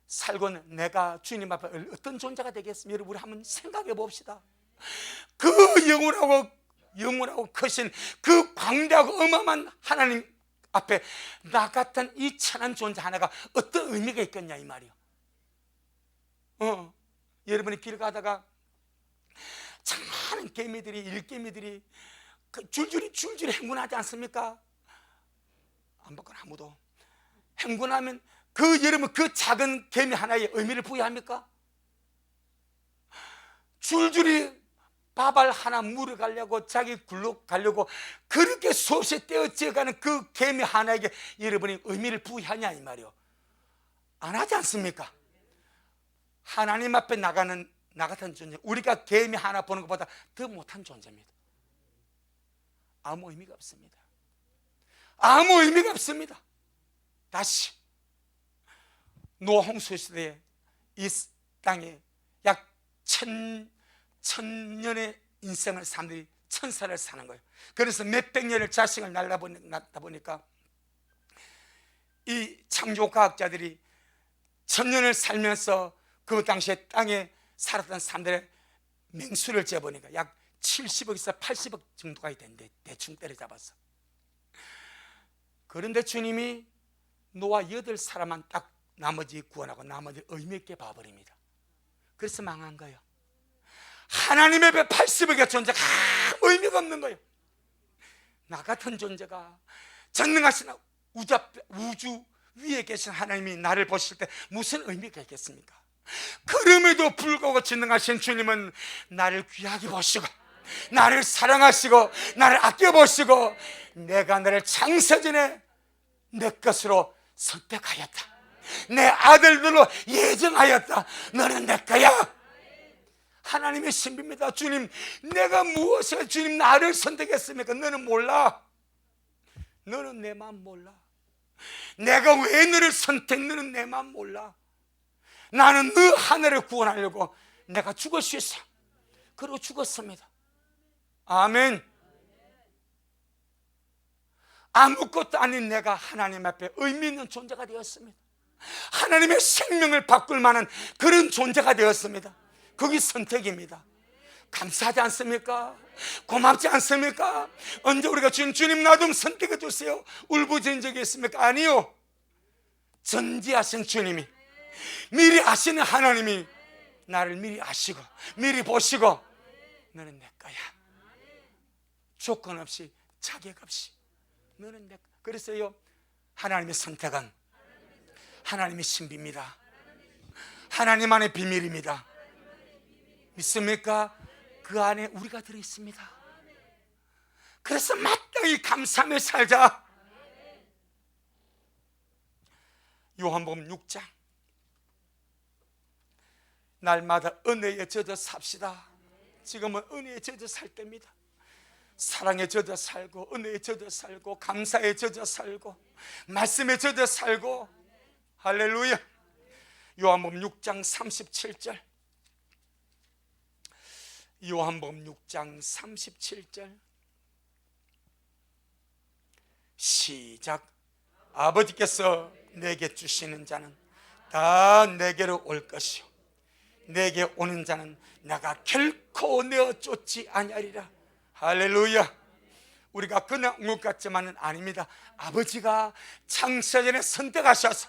살고는 내가 주님 앞에 어떤 존재가 되겠습니까? 여러분, 우리 한번 생각해 봅시다. 그 영원하고 크신 그 광대하고 어마어마한 하나님 앞에 나 같은 이 천한 존재 하나가 어떤 의미가 있겠냐 이 말이요. 여러분이 길 가다가 참 많은 개미들이, 일개미들이 줄줄이 행군하지 않습니까? 안 봤거나 아무도. 행군하면 여러분 그 작은 개미 하나에 의미를 부여합니까? 줄줄이 밥알 하나 물어가려고, 자기 굴러 가려고 그렇게 수없이 떼어져가는 그 개미 하나에게 여러분이 의미를 부여하냐 이 말이요. 안 하지 않습니까? 하나님 앞에 나가는 나 같은 존재, 우리가 개미 하나 보는 것보다 더 못한 존재입니다. 아무 의미가 없습니다. 아무 의미가 없습니다. 다시 노아 홍수 시대에 이 땅에 약 천년의 인생을 사람들이 천사를 사는 거예요. 그래서 몇백 년을 자식을 낳다 보니까 이 창조과학자들이 천년을 살면서 그 당시에 땅에 살았던 사람들의 맹수를 재보니까 약 70억에서 80억 정도가 된대, 대충 때려잡았어. 그런데 주님이 노아 8사람만 딱 나머지 구원하고 나머지 의미 있게 봐버립니다. 그래서 망한 거예요. 하나님 앞에 80억의 존재가 아무 의미가 없는 거예요. 나 같은 존재가 전능하신 우주 위에 계신 하나님이 나를 보실 때 무슨 의미가 있겠습니까? 그럼에도 불구하고 전능하신 주님은 나를 귀하게 보시고, 나를 사랑하시고, 나를 아껴보시고, 내가 너를 창세전에 내 것으로 선택하였다, 내 아들들로 예정하였다, 너는 내 거야. 하나님의 신비입니다. 주님, 내가 무엇을 주님 나를 선택했습니까? 너는 몰라. 너는 내 마음 몰라. 내가 왜 너를 너는 내 마음 몰라. 나는 너 하늘을 구원하려고 내가 죽을 수 있어. 그리고 죽었습니다. 아멘. 아무것도 아닌 내가 하나님 앞에 의미 있는 존재가 되었습니다. 하나님의 생명을 바꿀 만한 그런 존재가 되었습니다. 그게 선택입니다. 감사하지 않습니까? 고맙지 않습니까? 언제 우리가 주님 나 좀 선택해 주세요 울부짖은 적이 있습니까? 아니요. 전지하신 주님이, 미리 아시는 하나님이 나를 미리 아시고 미리 보시고 너는 내 거야. 조건 없이, 자격 없이 너는 내 거야. 그래서요, 하나님의 선택은 하나님의 신비입니다. 하나님 안의 비밀입니다. 믿습니까? 그 안에 우리가 들어있습니다. 그래서 마땅히 감사하며 살자. 요한복음 6장, 날마다 은혜에 젖어 삽시다. 지금은 은혜에 젖어 살 때입니다. 사랑에 젖어 살고, 은혜에 젖어 살고, 감사에 젖어 살고, 말씀에 젖어 살고. 할렐루야. 요한복음 6장 37절, 요한복음 6장 37절 시작. 아버지께서 내게 주시는 자는 다 내게로 올 것이요, 내게 오는 자는 내가 결코 내어 쫓지 아니하리라. 할렐루야. 우리가 그냥 온 것 같지만은 아닙니다. 아버지가 창세전에 선택하셔서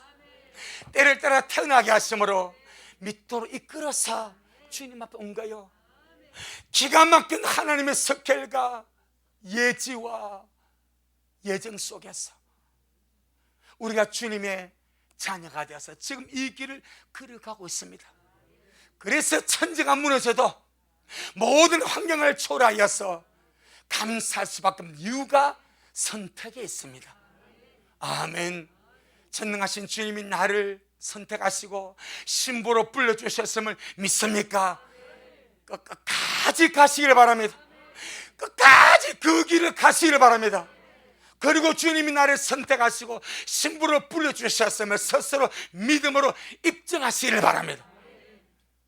때를 따라 태어나게 하심으로 믿도록 이끌어서 주님 앞에 온 거요. 기가 막힌 하나님의 석결과 예지와 예정 속에서 우리가 주님의 자녀가 되어서 지금 이 길을 걸어가고 있습니다. 그래서 천지가 무너져도 모든 환경을 초월하여서 감사할 수밖에 없는 이유가 선택에 있습니다. 아멘. 전능하신 주님이 나를 선택하시고 신부로 불러주셨음을 믿습니까? 끝까지 가시길 바랍니다. 끝까지 그 길을 가시기를 바랍니다. 그리고 주님이 나를 선택하시고 신부로 불러주셨으면 스스로 믿음으로 입증하시기를 바랍니다.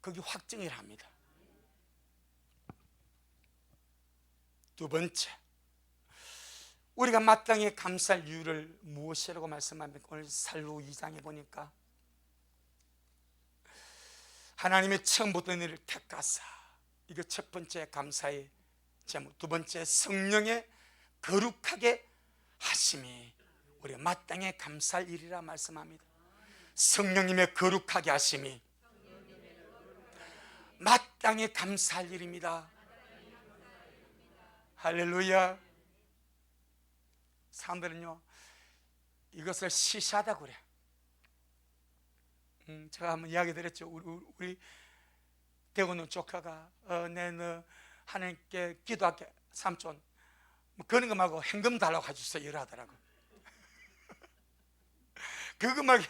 그게 확증이랍니다. 두 번째, 우리가 마땅히 감사할 이유를 무엇이라고 말씀합니까? 오늘 살로 2장에 보니까 하나님이 처음부터 너희를 택하사, 이거 첫 번째 감사의 제목. 두 번째, 성령의 거룩하게 하심이 우리가 마땅히 감사할 일이라 말씀합니다. 성령님의 거룩하게 하심이 마땅히 감사할 일입니다. 할렐루야. 사람들은요 이것을 시시하다고 그래. 제가 한번 이야기 드렸죠. 우리 대구는 조카가 내 하나님께 기도할게 삼촌 뭐 그런 거 말고 현금 달라고 해주세요 이러 하더라고. 그거 말고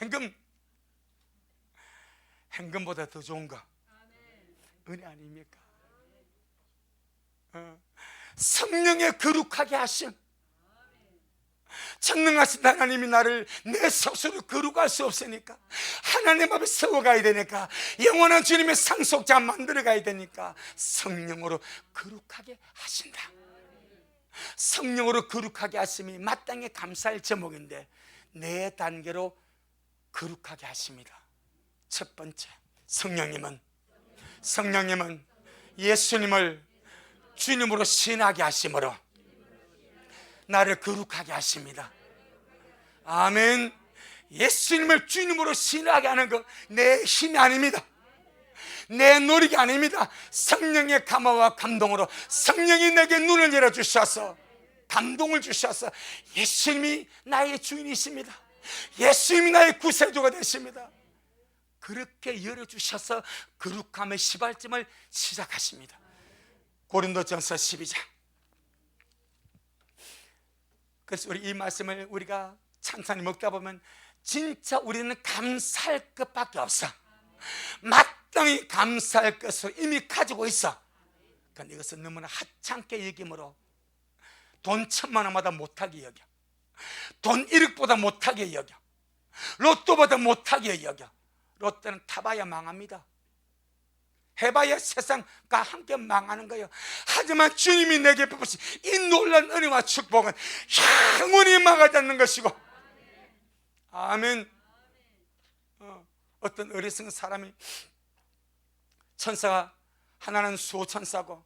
현금보다 더 좋은 거 은혜 아닙니까? 성령의 거룩하게 하심. 전능하신 하나님이 나를 내 스스로 거룩할 수 없으니까 하나님 앞에 세워가야 되니까 영원한 주님의 상속자 만들어 가야 되니까 성령으로 거룩하게 하신다. 성령으로 거룩하게 하심이 마땅히 감사할 제목인데 네 단계로 거룩하게 하십니다. 첫 번째, 성령님은 예수님을 주님으로 신하게 하심으로 나를 거룩하게 하십니다. 아멘. 예수님을 주님으로 신하게 하는 것 내 힘이 아닙니다. 내 노력이 아닙니다. 성령의 감화와 감동으로 성령이 내게 눈을 열어주셔서 감동을 주셔서 예수님이 나의 주인이십니다. 예수님이 나의 구세주가 되십니다. 그렇게 열어주셔서 거룩함의 시발점을 시작하십니다. 고린도전서 12장. 그래서 우리 이 말씀을 우리가 찬찬히 먹다 보면 진짜 우리는 감사할 것밖에 없어. 마땅히 감사할 것을 이미 가지고 있어. 그런데 이것은 너무나 하찮게 여김으로 돈 1,000만 원마다 못하게 여겨, 돈 1억보다 못하게 여겨, 로또보다 못하게 여겨. 로또는 타봐야 망합니다. 해봐야 세상과 함께 망하는 거예요. 하지만 주님이 내게 베푸신 이 놀라운 은혜와 축복은 영원히 망하지 않는 것이고, 아멘. 어떤 어리석은 사람이 천사가 하나는 수호천사고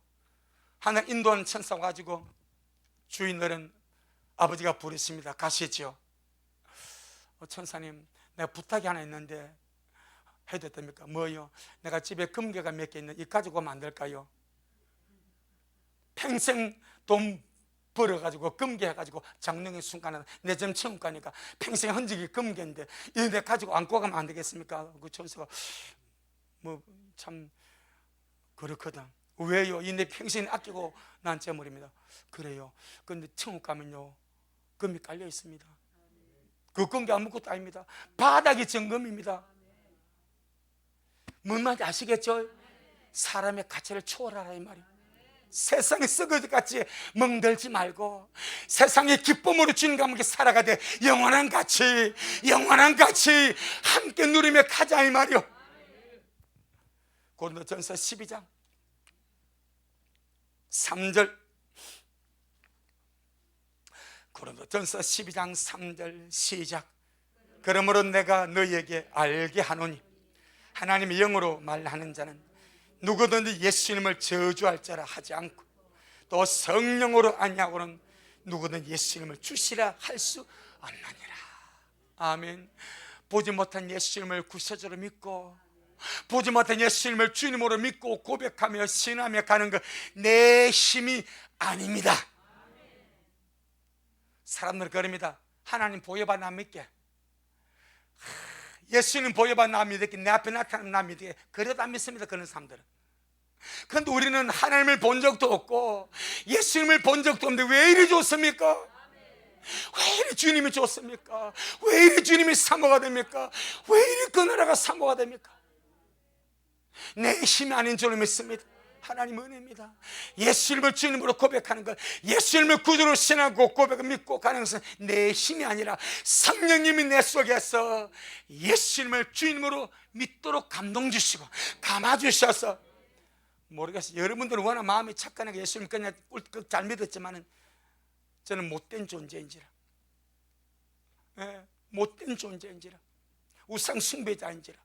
하나는 인도하는 천사가 가지고 주인들은 아버지가 부르십니다. 가시지요. 천사님, 내가 부탁이 하나 있는데 해도 됩니까? 뭐요? 내가 집에 금괴가 몇 개 있는데 이 가지고 오면 안 될까요? 평생 돈 벌어가지고 금괴 해가지고 장롱의 순간에 내 점 천국 가니까 평생 흔적이 금괴인데 이거 내가 가지고 안고 가면 안 되겠습니까? 그 천사가 뭐 참 그렇거든. 왜요? 이 내 평생 아끼고 난 재물입니다. 그래요. 그런데 천국 가면요 금이 깔려 있습니다. 그 금괴 아무것도 아닙니다. 바닥이 정금입니다. 뭔 말인지 아시겠죠? 사람의 가치를 초월하라 이 말이에요. 세상에 썩어지같이 멍들지 말고 세상의 기쁨으로 주님과 함께 살아가되 영원한 가치 함께 누리며 가자 이 말이요. 고린도전서 12장 3절. 고린도전서 12장 3절 시작. 그러므로 내가 너희에게 알게 하노니 하나님의 영으로 말하는 자는 누구든지 예수님을 저주할 자라 하지 않고 또 성령으로 아니하고는 누구든지 예수님을 주시라 할 수 없느니라. 아멘. 보지 못한 예수님을 구세주로 믿고 보지 못한 예수님을 주님으로 믿고 고백하며 신하며 가는 것 내 힘이 아닙니다. 사람들은 그럽니다. 하나님 보여봐 나 믿게, 예수님 보여봐 나 믿게, 내 앞에 나타나면 나 믿게. 그래도 안 믿습니다, 그런 사람들은. 그런데 우리는 하나님을 본 적도 없고 예수님을 본 적도 없는데 왜 이리 좋습니까? 왜 이리 주님이 좋습니까? 왜 이리 주님이 사모가 됩니까? 왜 이리 그 나라가 사모가 됩니까? 내 힘이 아닌 줄 믿습니다. 하나님 은혜입니다. 예수님을 주님으로 고백하는 것, 예수님을 구주로 신하고 고백을 믿고 가는 것은 내 힘이 아니라 성령님이 내 속에서 예수님을 주님으로 믿도록 감동 주시고 감아 주셔서, 모르겠어요. 여러분들은 워낙 마음이 착하니까 예수님 그냥 꿀꺽 잘 믿었지만 저는 못된 존재인지라, 못된 존재인지라, 우상 숭배자인지라,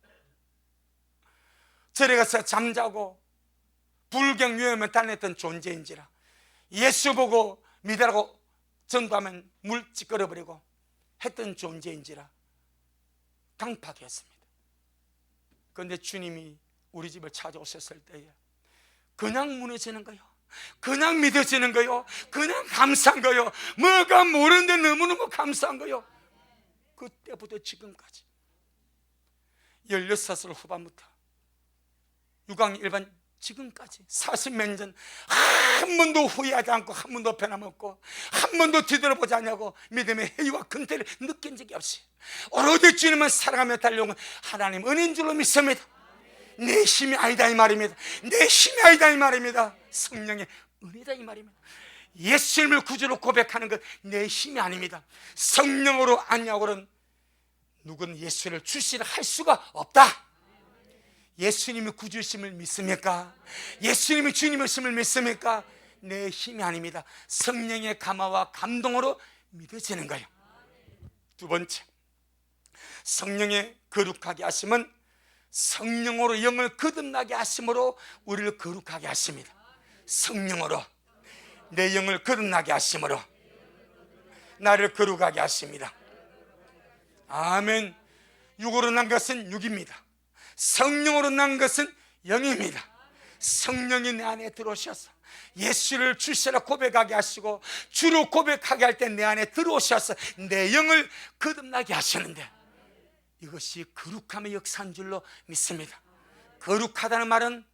절에 가서 잠자고 불경 위험에 다녔던 존재인지라, 예수 보고 믿으라고 전도하면 물 찌꺼려버리고 했던 존재인지라 강팍했습니다. 그런데 주님이 우리 집을 찾아오셨을 때에 그냥 무너지는 거요, 그냥 믿어지는 거요, 그냥 감사한 거요, 뭐가 모르는데 너무너무 감사한 거요. 그때부터 지금까지 16살 후반부터 6학년 일반 지금까지 40몇 년 한 번도 후회하지 않고, 한 번도 변함없고, 한 번도 뒤돌아보지 않냐고 믿음의 회의와 근태를 느낀 적이 없이 오로지 주님만 사랑하며 달려온 하나님 은혜인 줄로 믿습니다. 내 힘이 아니다 이 말입니다. 내 힘이 아니다 이 말입니다. 성령의 은혜다 이 말입니다. 예수님을 구주로 고백하는 것 내 힘이 아닙니다. 성령으로 아니하고는 누구는 예수를 주시라 할 수가 없다. 예수님이 구주심을 믿습니까? 예수님이 주님이심을 믿습니까? 내 힘이 아닙니다. 성령의 감화와 감동으로 믿어지는 거예요. 두 번째, 성령의 거룩하게 하심은 성령으로 영을 거듭나게 하심으로 우리를 거룩하게 하십니다. 성령으로 내 영을 거듭나게 하심으로 나를 거룩하게 하십니다. 아멘. 육으로 난 것은 육입니다. 성령으로 난 것은 영입니다. 성령이 내 안에 들어오셔서 예수를 주시라 고백하게 하시고 주로 고백하게 할 때 내 안에 들어오셔서 내 영을 거듭나게 하시는데, 이것이 거룩함의 역사인 줄로 믿습니다. 거룩하다는 말은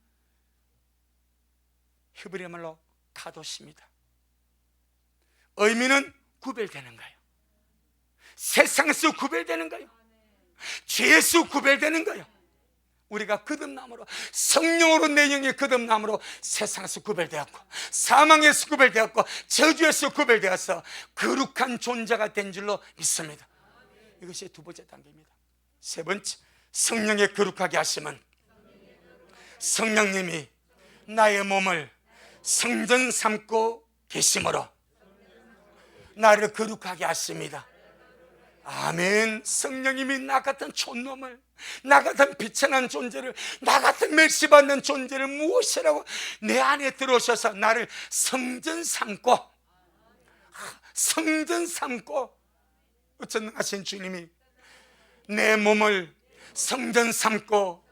히브리 말로 카도시입니다. 의미는 구별되는 거예요. 세상에서 구별되는 거예요. 죄에서 구별되는 거예요. 우리가 거듭남으로, 성령으로 내 영이 거듭남으로 세상에서 구별되었고, 사망에서 구별되었고, 저주에서 구별되어서 거룩한 존재가 된 줄로 믿습니다. 이것이 두 번째 단계입니다. 세 번째, 성령의 거룩하게 하심은 성령님이 나의 몸을 성전 삼고 계심으로 나를 거룩하게 하십니다. 아멘. 성령님이 나 같은 촌놈을, 나 같은 비천한 존재를, 나 같은 멸시받는 존재를 무엇이라고 내 안에 들어오셔서 나를 성전 삼고, 성전 삼고, 전능하신 주님이 내 몸을 성전 삼고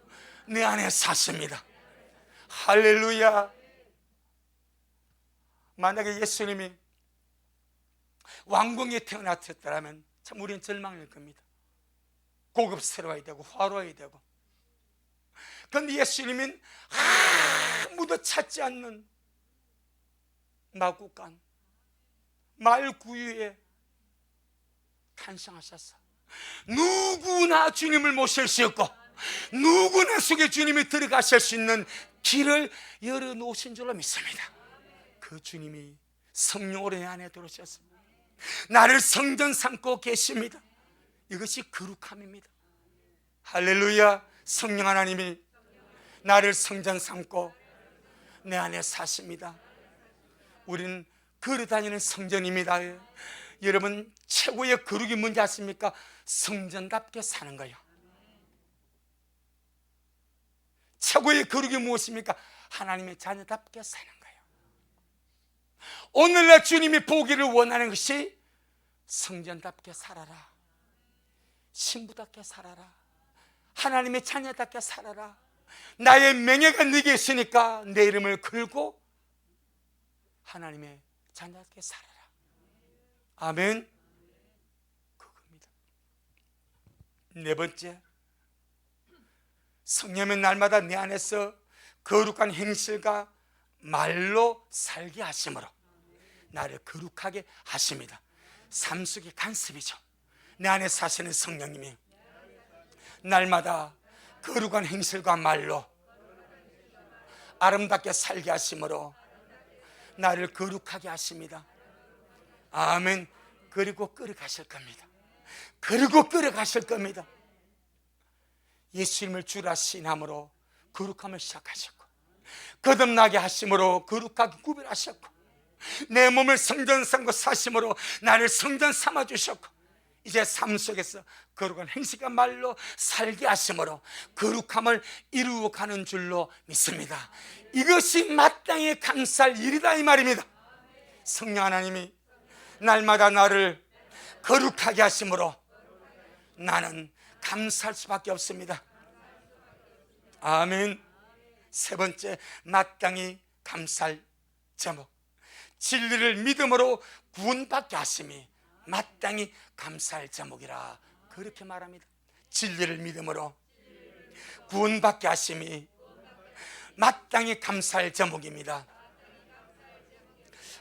내 안에 사십니다. 할렐루야. 만약에 예수님이 왕궁에 태어나셨다면 참 우리는 절망일 겁니다. 고급스러워야 되고 화려해야 되고. 그런데 예수님은 아무도 찾지 않는 마구간 말구유에 탄생하셔서 누구나 주님을 모실 수 있고 누구나 속에 주님이 들어가실 수 있는 길을 열어놓으신 줄로 믿습니다. 그 주님이 성령으로 내 안에 들어오셨습니다. 나를 성전 삼고 계십니다. 이것이 거룩함입니다. 할렐루야. 성령 하나님이 나를 성전 삼고 내 안에 사십니다. 우리는 걸어다니는 성전입니다. 여러분, 최고의 거룩이 뭔지 아십니까? 성전답게 사는 거예요. 최고의 거룩이 무엇입니까? 하나님의 자녀답게 사는 거예요. 오늘날 주님이 보기를 원하는 것이 성전답게 살아라, 신부답게 살아라, 하나님의 자녀답게 살아라. 나의 명예가 네게 있으니까 내 이름을 걸고 하나님의 자녀답게 살아라. 아멘. 그겁니다. 네 번째, 성령은 날마다 내 안에서 거룩한 행실과 말로 살게 하심으로 나를 거룩하게 하십니다. 삶 속의 간섭이죠. 내 안에 사시는 성령님이 날마다 거룩한 행실과 말로 아름답게 살게 하심으로 나를 거룩하게 하십니다. 아멘. 그리고 끌어가실 겁니다. 그리고 끌어가실 겁니다. 예수님을 주라 신함으로 거룩함을 시작하셨고, 거듭나게 하심으로 거룩하게 구별하셨고, 내 몸을 성전 삼고 사심으로 나를 성전 삼아 주셨고, 이제 삶 속에서 거룩한 행실과 말로 살게 하심으로 거룩함을 이루어가는 줄로 믿습니다. 이것이 마땅히 감사할 일이다 이 말입니다. 성령 하나님이 날마다 나를 거룩하게 하심으로 나는 감사할 수밖에 없습니다. 아멘. 세 번째, 마땅히 감사할 제목, 진리를 믿음으로 구원받게 하심이 마땅히 감사할 제목이라 그렇게 말합니다. 진리를 믿음으로 구원받게 하심이 마땅히 감사할 제목입니다.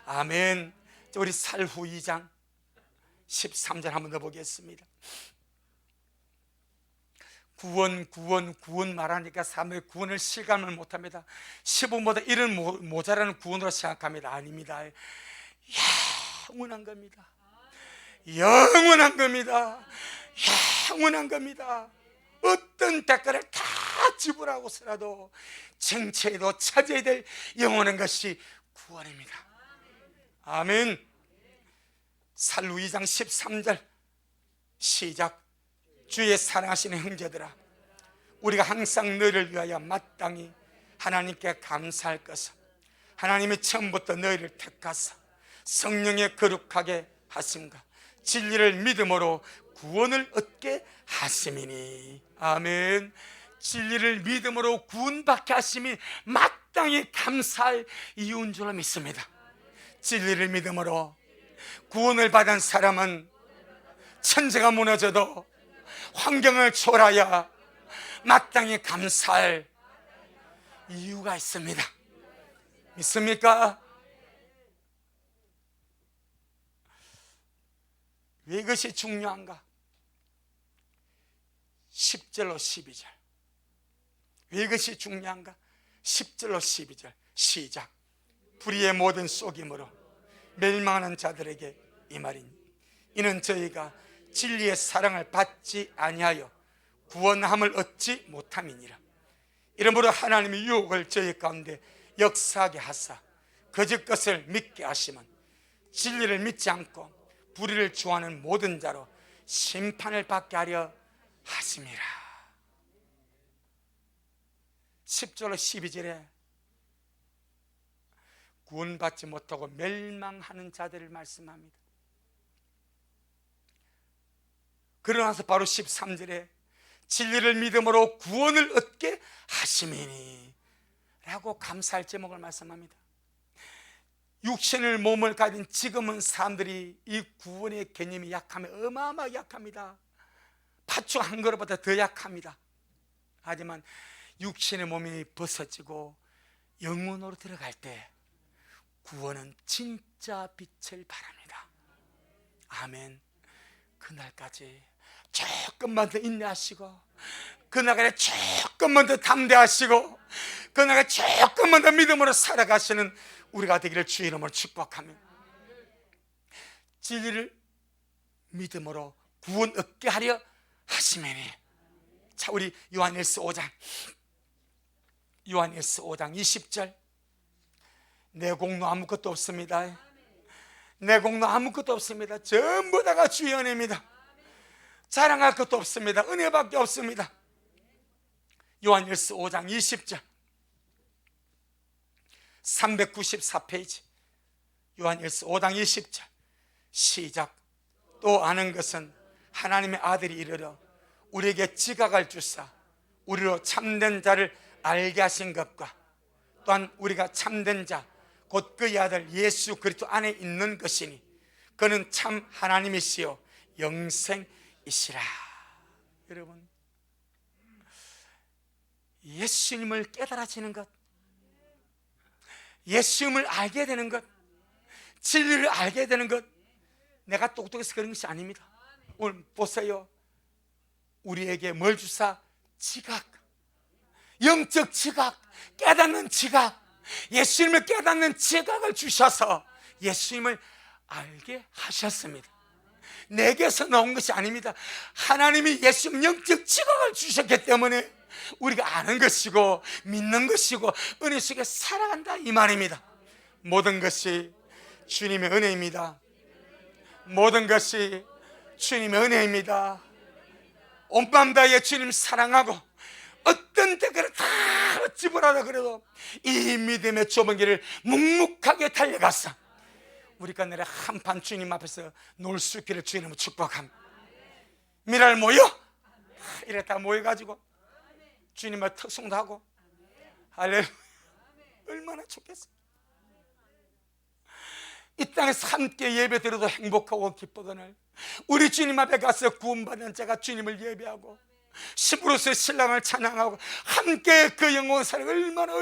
아멘. 우리 살후 2장 13절 한번 더 보겠습니다. 구원 말하니까 사람들이 구원을 실감을 못합니다. 시부모보다 이런 모자라는 구원으로 생각합니다. 아닙니다. 영원한 겁니다. 영원한 겁니다. 영원한 겁니다. 어떤 대가를 다 지불하고서라도 정체에도 찾아야 될 영원한 것이 구원입니다. 아멘. 살루 2장 13절 시작. 주의 사랑하시는 형제들아, 우리가 항상 너희를 위하여 마땅히 하나님께 감사할 것은 하나님이 처음부터 너희를 택하사 성령에 거룩하게 하심과 진리를 믿음으로 구원을 얻게 하심이니. 아멘. 진리를 믿음으로 구원받게 하심이 마땅히 감사할 이유인 줄로 믿습니다. 진리를 믿음으로 구원을 받은 사람은 천재가 무너져도 환경을 초월하여 마땅히 감사할 이유가 있습니다. 믿습니까? 왜 이것이 중요한가? 10절로 12절. 왜 이것이 중요한가? 10절로 12절 시작. 불의의 모든 속임으로 멸망하는 자들에게 이 말이니, 이는 저희가 진리의 사랑을 받지 아니하여 구원함을 얻지 못함이니라. 이러므로 하나님의 유혹을 저희 가운데 역사하게 하사 거짓 것을 믿게 하시면 진리를 믿지 않고 불의를 좋아하는 모든 자로 심판을 받게 하려 하심이라. 10절로 12절에 구원받지 못하고 멸망하는 자들을 말씀합니다. 그러나서 바로 13절에 진리를 믿음으로 구원을 얻게 하심이니 라고 감사할 제목을 말씀합니다. 육신을 몸을 가진 지금은 사람들이 이 구원의 개념이 약하면 어마어마하게 약합니다. 팥죽 한 그릇보다 더 약합니다. 하지만 육신의 몸이 벗어지고 영혼으로 들어갈 때 구원은 진짜 빛을 발합니다. 아멘. 그날까지 조금만 더 인내하시고, 그날까지 조금만 더 담대하시고, 그날까지 조금만 더 믿음으로 살아가시는 우리가 되기를 주의 이름으로 축복하며, 진리를 믿음으로 구원 얻게 하려 하시매니. 자, 우리 요한일서 5장 20절. 내 공로 아무것도 없습니다. 내 공로 아무것도 없습니다. 전부 다가 주의 은혜입니다. 자랑할 것도 없습니다. 은혜밖에 없습니다. 요한일서 5장 20절 394페이지 요한일서 5장 20절 시작. 또 아는 것은 하나님의 아들이 이르러 우리에게 지각을 주사 우리로 참된 자를 알게 하신 것과 또한 우리가 참된 자 곧 그의 아들 예수 그리스도 안에 있는 것이니 그는 참 하나님이시요 영생이시라. 여러분, 예수님을 깨달아지는 것, 예수님을 알게 되는 것, 진리를 알게 되는 것, 내가 똑똑해서 그런 것이 아닙니다. 오늘 보세요. 우리에게 뭘 주사? 지각. 영적 지각, 깨닫는 지각, 예수님을 깨닫는 지각을 주셔서 예수님을 알게 하셨습니다. 내게서 나온 것이 아닙니다. 하나님이 예수님 영적 지각을 주셨기 때문에 우리가 아는 것이고 믿는 것이고 은혜 속에 살아간다 이 말입니다. 모든 것이 주님의 은혜입니다. 모든 것이 주님의 은혜입니다. 온 마음 다해 주님 사랑하고 어떤 때그래 다 어찌 보라다 그래도 이 믿음의 좁은 길을 묵묵하게 달려갔어. 우리가 내려 한판 주님 앞에서 놀 수 있기를 주님을 축복합니다. 미랄 모여 이래 다 모여가지고 주님의 특송도 하고 할렐루야. 얼마나 좋겠어. 이 땅에서 함께 예배 드려도 행복하고 기쁘거늘 우리 주님 앞에 가서 구원받은 자가 주님을 예배하고 신부로서 신랑을 찬양하고 함께 그 영원 사랑 얼마나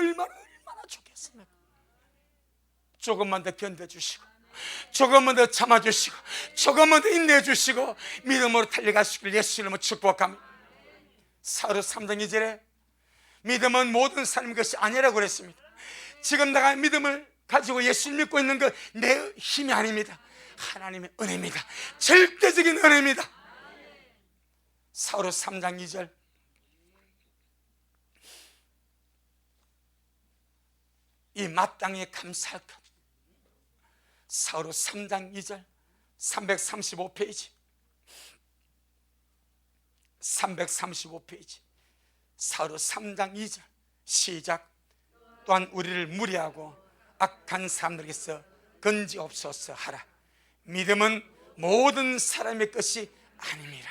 좋겠습니까? 조금만 더 견뎌주시고 조금만 더 참아주시고 조금만 더 인내해주시고 믿음으로 달려가시길 예수 이름으로 축복합니다. 사도 3장 2절에 믿음은 모든 사람의 것이 아니라고 그랬습니다. 지금 내가 믿음을 가지고 예수를 믿고 있는 것 내 힘이 아닙니다. 하나님의 은혜입니다. 절대적인 은혜입니다. 사도 3장 2절 이 마땅히 감사할 것. 사도 3장 2절 335페이지 335페이지 사도 3장 2절 시작. 또한 우리를 무리하고 악한 사람들에게서 건지옵소서 하라. 믿음은 모든 사람의 것이 아닙니다.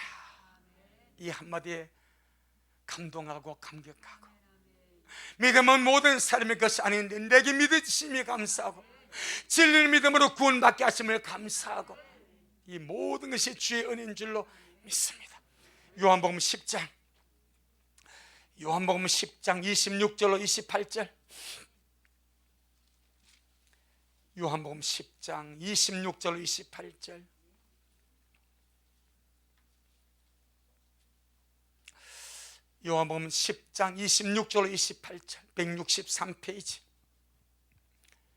이 한마디에 감동하고 감격하고 믿음은 모든 사람의 것이 아닌데 내게 믿으심이 감사하고 진리를 믿음으로 구원받게 하심을 감사하고 이 모든 것이 주의 은혜인 줄로 믿습니다. 요한복음 10장 26절로 28절 요한복음 10장 26절로 28절 요한복음 10장 26절로 28절 163페이지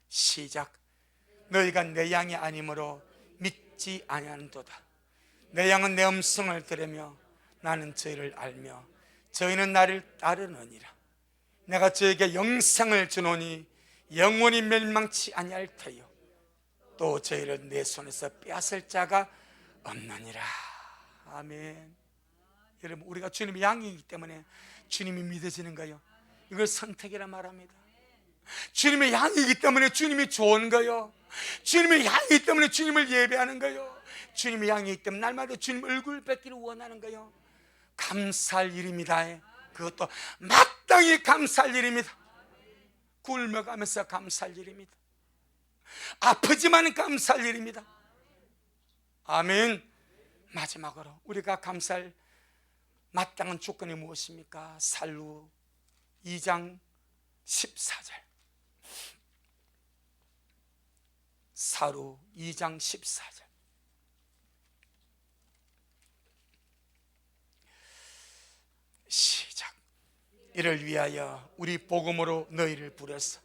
시작. 너희가 내 양이 아니므로 믿지 아니하는도다. 내 양은 내 음성을 들으며 나는 저희를 알며 저희는 나를 따르느니라. 내가 저에게 영생을 주노니 영원히 멸망치 아니할 터요 또 저희를 내 손에서 빼앗을 자가 없느니라. 아멘. 여러분 우리가 주님의 양이기 때문에 주님이 믿어지는 거예요. 이걸 선택이라 말합니다. 주님의 양이기 때문에 주님이 좋은 거예요. 주님의 양이기 때문에 주님을 예배하는 거예요. 주님의 양이기 때문에 날마다 주님 얼굴 뵙기를 원하는 거예요. 감사할 일입니다. 그것도 마땅히 감사할 일입니다. 굶어가면서 감사할 일입니다. 아프지만 감사할 일입니다. 아멘. 마지막으로 우리가 감사할 마땅한 조건이 무엇입니까? 살루 2장 14절 사루 2장 14절 시작. 이를 위하여 우리 복음으로 너희를 부려서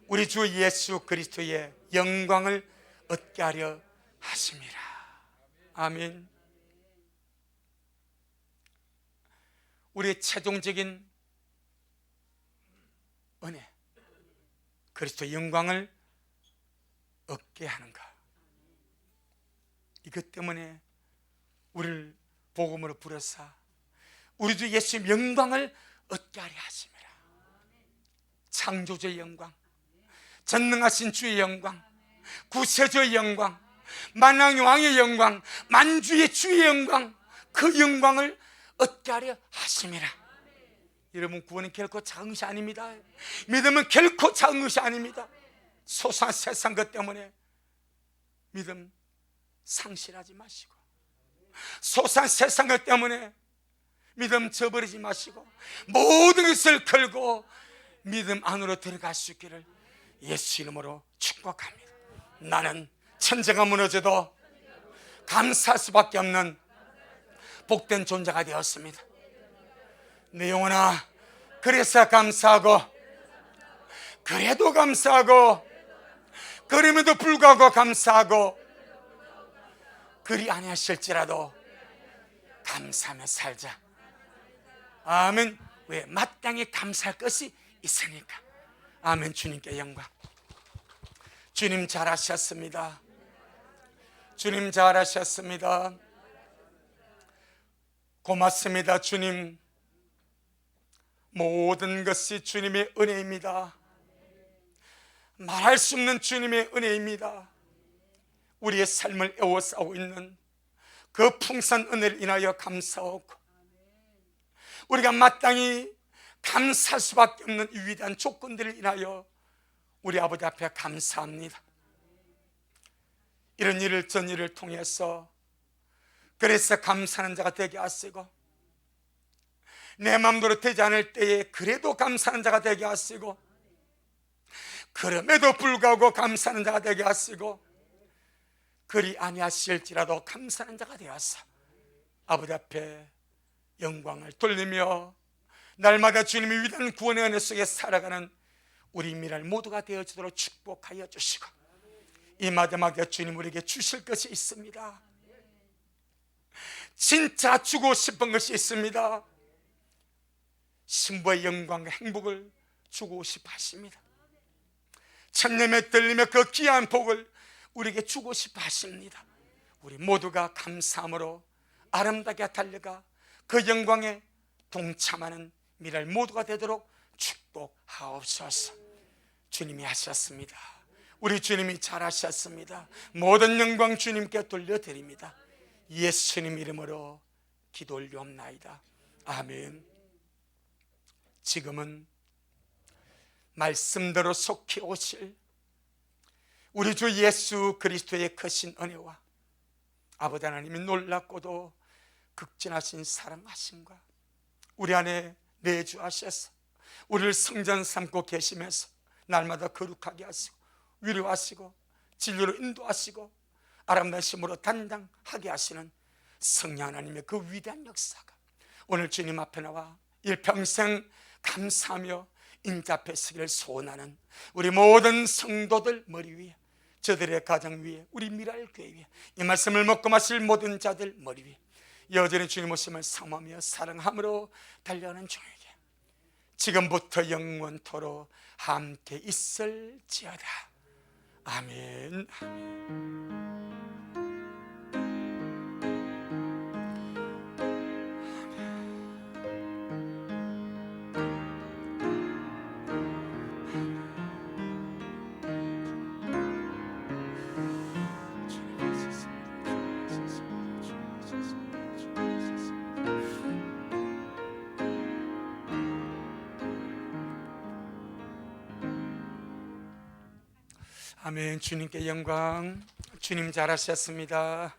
우리 주 예수 그리스도의 영광을 얻게 하려 하심이라. 아멘. 우리의 최종적인 은혜 그리스도의 영광을 얻게 하는가. 이것 때문에 우리를 복음으로 부려서 우리 주 예수의 영광을 얻게 하려 하심이라. 창조주의 영광, 전능하신 주의 영광, 구세주의 영광, 만왕의 왕의 영광, 만주의 주의 영광, 그 영광을 얻게 하려 하심이라. 여러분 구원은 결코 작은 것이 아닙니다. 믿음은 결코 작은 것이 아닙니다. 소소한 세상 것 때문에 믿음 상실하지 마시고 소소한 세상 것 때문에 믿음 저버리지 마시고 모든 것을 걸고 믿음 안으로 들어갈 수 있기를 예수 이름으로 축복합니다. 나는 천재가 무너져도 감사할 수밖에 없는 복된 존재가 되었습니다. 내 영혼아 그래서 감사하고, 그래도 감사하고, 그럼에도 불구하고 감사하고, 그리 아니하실지라도 감사하며 살자. 아멘. 왜? 마땅히 감사할 것이 있으니까. 아멘. 주님께 영광. 주님 잘하셨습니다. 주님 잘하셨습니다. 고맙습니다. 주님, 모든 것이 주님의 은혜입니다. 말할 수 없는 주님의 은혜입니다. 우리의 삶을 에워싸고 있는 그 풍성한 은혜를 인하여 감사하고, 우리가 마땅히 감사할 수밖에 없는 이 위대한 조건들을 인하여 우리 아버지 앞에 감사합니다. 이런 일을 전 일을 통해서 그래서 감사하는 자가 되게 하시고, 내 마음대로 되지 않을 때에 그래도 감사하는 자가 되게 하시고, 그럼에도 불구하고 감사하는 자가 되게 하시고, 그리 아니하실지라도 감사하는 자가 되어서 아버지 앞에 영광을 돌리며 날마다 주님의 위대한 구원의 은혜 속에 살아가는 우리 미랄 모두가 되어지도록 축복하여 주시고, 이 마지막에 주님 우리에게 주실 것이 있습니다. 진짜 주고 싶은 것이 있습니다. 신부의 영광과 행복을 주고 싶어 하십니다. 천년에 들리며 그 귀한 복을 우리에게 주고 싶어 하십니다. 우리 모두가 감사함으로 아름답게 달려가 그 영광에 동참하는 미랄 모두가 되도록 축복하옵소서. 주님이 하셨습니다. 우리 주님이 잘하셨습니다. 모든 영광 주님께 돌려드립니다. 예수님 이름으로 기도 올리옵나이다. 아멘. 지금은 말씀대로 속히 오실 우리 주 예수 그리스도의 크신 은혜와 아버지 하나님이 놀랍고도 극진하신 사랑하심과 우리 안에 내주하셔서 우리를 성전 삼고 계시면서 날마다 거룩하게 하시고 위로하시고 진리로 인도하시고 아름다운 힘으로 단장하게 하시는 성령 하나님의 그 위대한 역사가 오늘 주님 앞에 나와 일평생 감사하며 인자 앞에 서기를 소원하는 우리 모든 성도들 머리 위에, 저들의 가정 위에, 우리 미랄교회 위에, 이 말씀을 먹고 마실 모든 자들 머리 위에 여전히 주님 오심을 사모하며 사랑함으로 달려가는 종에게 지금부터 영원토록 함께 있을지어다. 아멘. 아멘. 주님께 영광. 주님 잘하셨습니다.